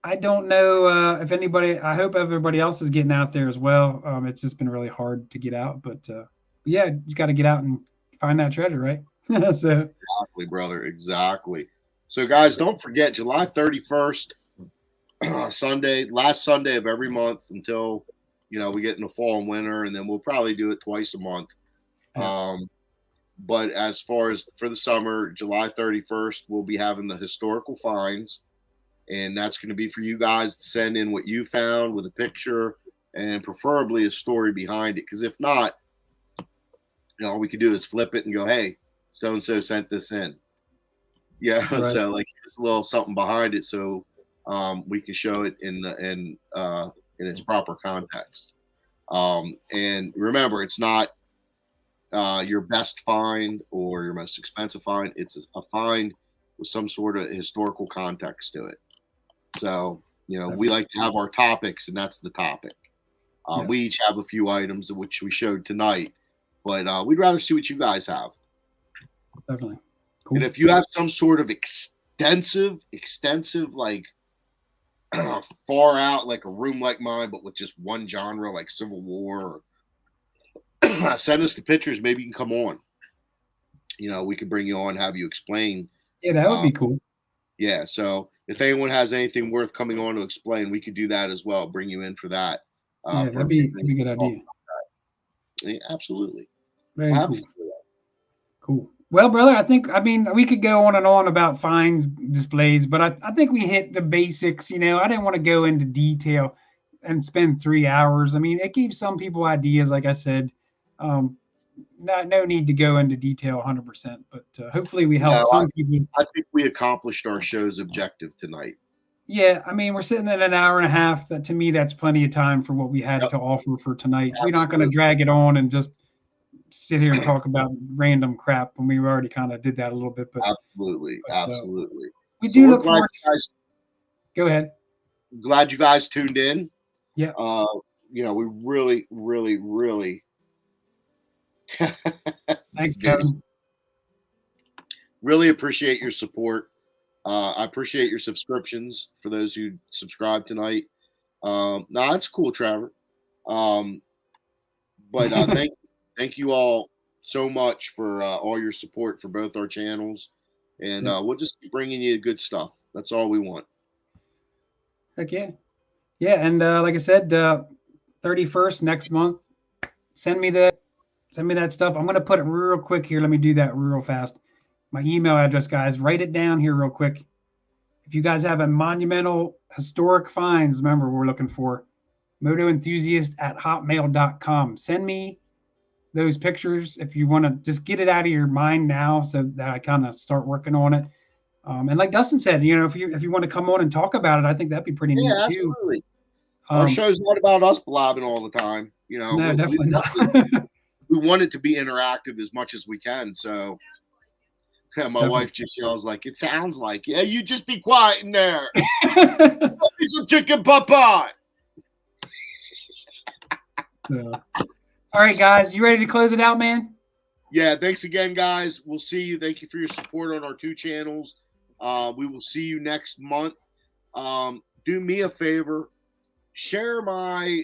I don't know if anybody. I hope everybody else is getting out there as well. It's just been really hard to get out, but yeah, you just got to get out and find that treasure, right? So exactly, brother, exactly. So, guys, don't forget July 31st, Sunday, last Sunday of every month until we get into fall and winter, and then we'll probably do it twice a month. Yeah. But as far as for the summer, July 31st, we'll be having the historical finds. And that's going to be for you guys to send in what you found with a picture and preferably a story behind it. Because if not, all we could do is flip it and go, hey, so-and-so sent this in. Yeah. Right. So like just a little something behind it so we can show it in its proper context. And remember, it's not your best find or your most expensive find. It's a find with some sort of historical context to it. So, we like to have our topics, and that's the topic. We each have a few items which we showed tonight, but we'd rather see what you guys have. Definitely. Cool. And if you have some sort of extensive, like far out, like a room like mine, but with just one genre, like Civil War, send us the pictures. Maybe you can come on. We can bring you on, have you explain. Yeah, that would be cool. Yeah, so if anyone has anything worth coming on to explain, we could do that as well. Bring you in for that. Yeah, that'd be a good idea. Yeah, absolutely. Very cool. Cool. Well, brother, I mean, we could go on and on about finds displays, but I think we hit the basics. I didn't want to go into detail and spend 3 hours. I mean, it gave some people ideas, like I said. No need to go into detail 100%, but hopefully we help some people. I think we accomplished our show's objective tonight. Yeah, I mean, we're sitting at an hour and a half. To me, that's plenty of time for what we had to offer for tonight. Absolutely. We're not going to drag it on and just sit here and talk about random crap when we already kind of did that a little bit. But absolutely. We do look forward to guys. Go ahead. Glad you guys tuned in. Yeah. We really, really, really Thanks, Kevin. Really appreciate your support. I appreciate your subscriptions for those who subscribe tonight. No, that's cool, Trevor. But thank you all so much for all your support for both our channels, and we'll just keep bringing you good stuff. That's all we want. Heck yeah, yeah, and like I said, 31st next month. Send me that stuff. I'm gonna put it real quick here. Let me do that real fast. My email address, guys. Write it down here real quick. If you guys have a monumental historic finds, remember we're looking for motoenthusiast@hotmail.com. Send me those pictures if you want to just get it out of your mind now, so that I kind of start working on it. And like Dustin said, if you want to come on and talk about it, I think that'd be pretty neat too. Absolutely. Our show's not about us blabbing all the time. No, definitely not. We want it to be interactive as much as we can. So my wife just yells like, "It sounds like, yeah, you just be quiet in there. Give me some chicken pot pie." All right, guys, you ready to close it out, man? Yeah, thanks again, guys. We'll see you. Thank you for your support on our 2 channels. We will see you next month. Do me a favor, share my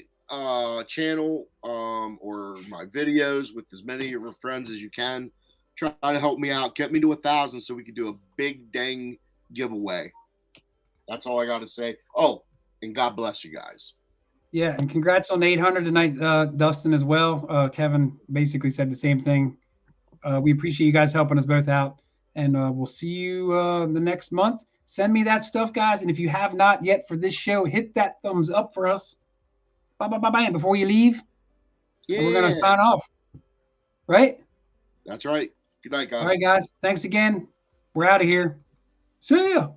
channel or my videos with as many of your friends as you can. Try to help me out. Get me to 1,000 so we can do a big dang giveaway. That's all I got to say. Oh, and God bless you guys. Yeah, and congrats on 800 tonight, Dustin, as well. Kevin basically said the same thing. We appreciate you guys helping us both out, and we'll see you the next month. Send me that stuff, guys, and if you have not yet for this show, hit that thumbs up for us. Bye, before you leave. Yeah. We're going to sign off. Right? That's right. Good night, guys. All right, guys. Thanks again. We're out of here. See ya.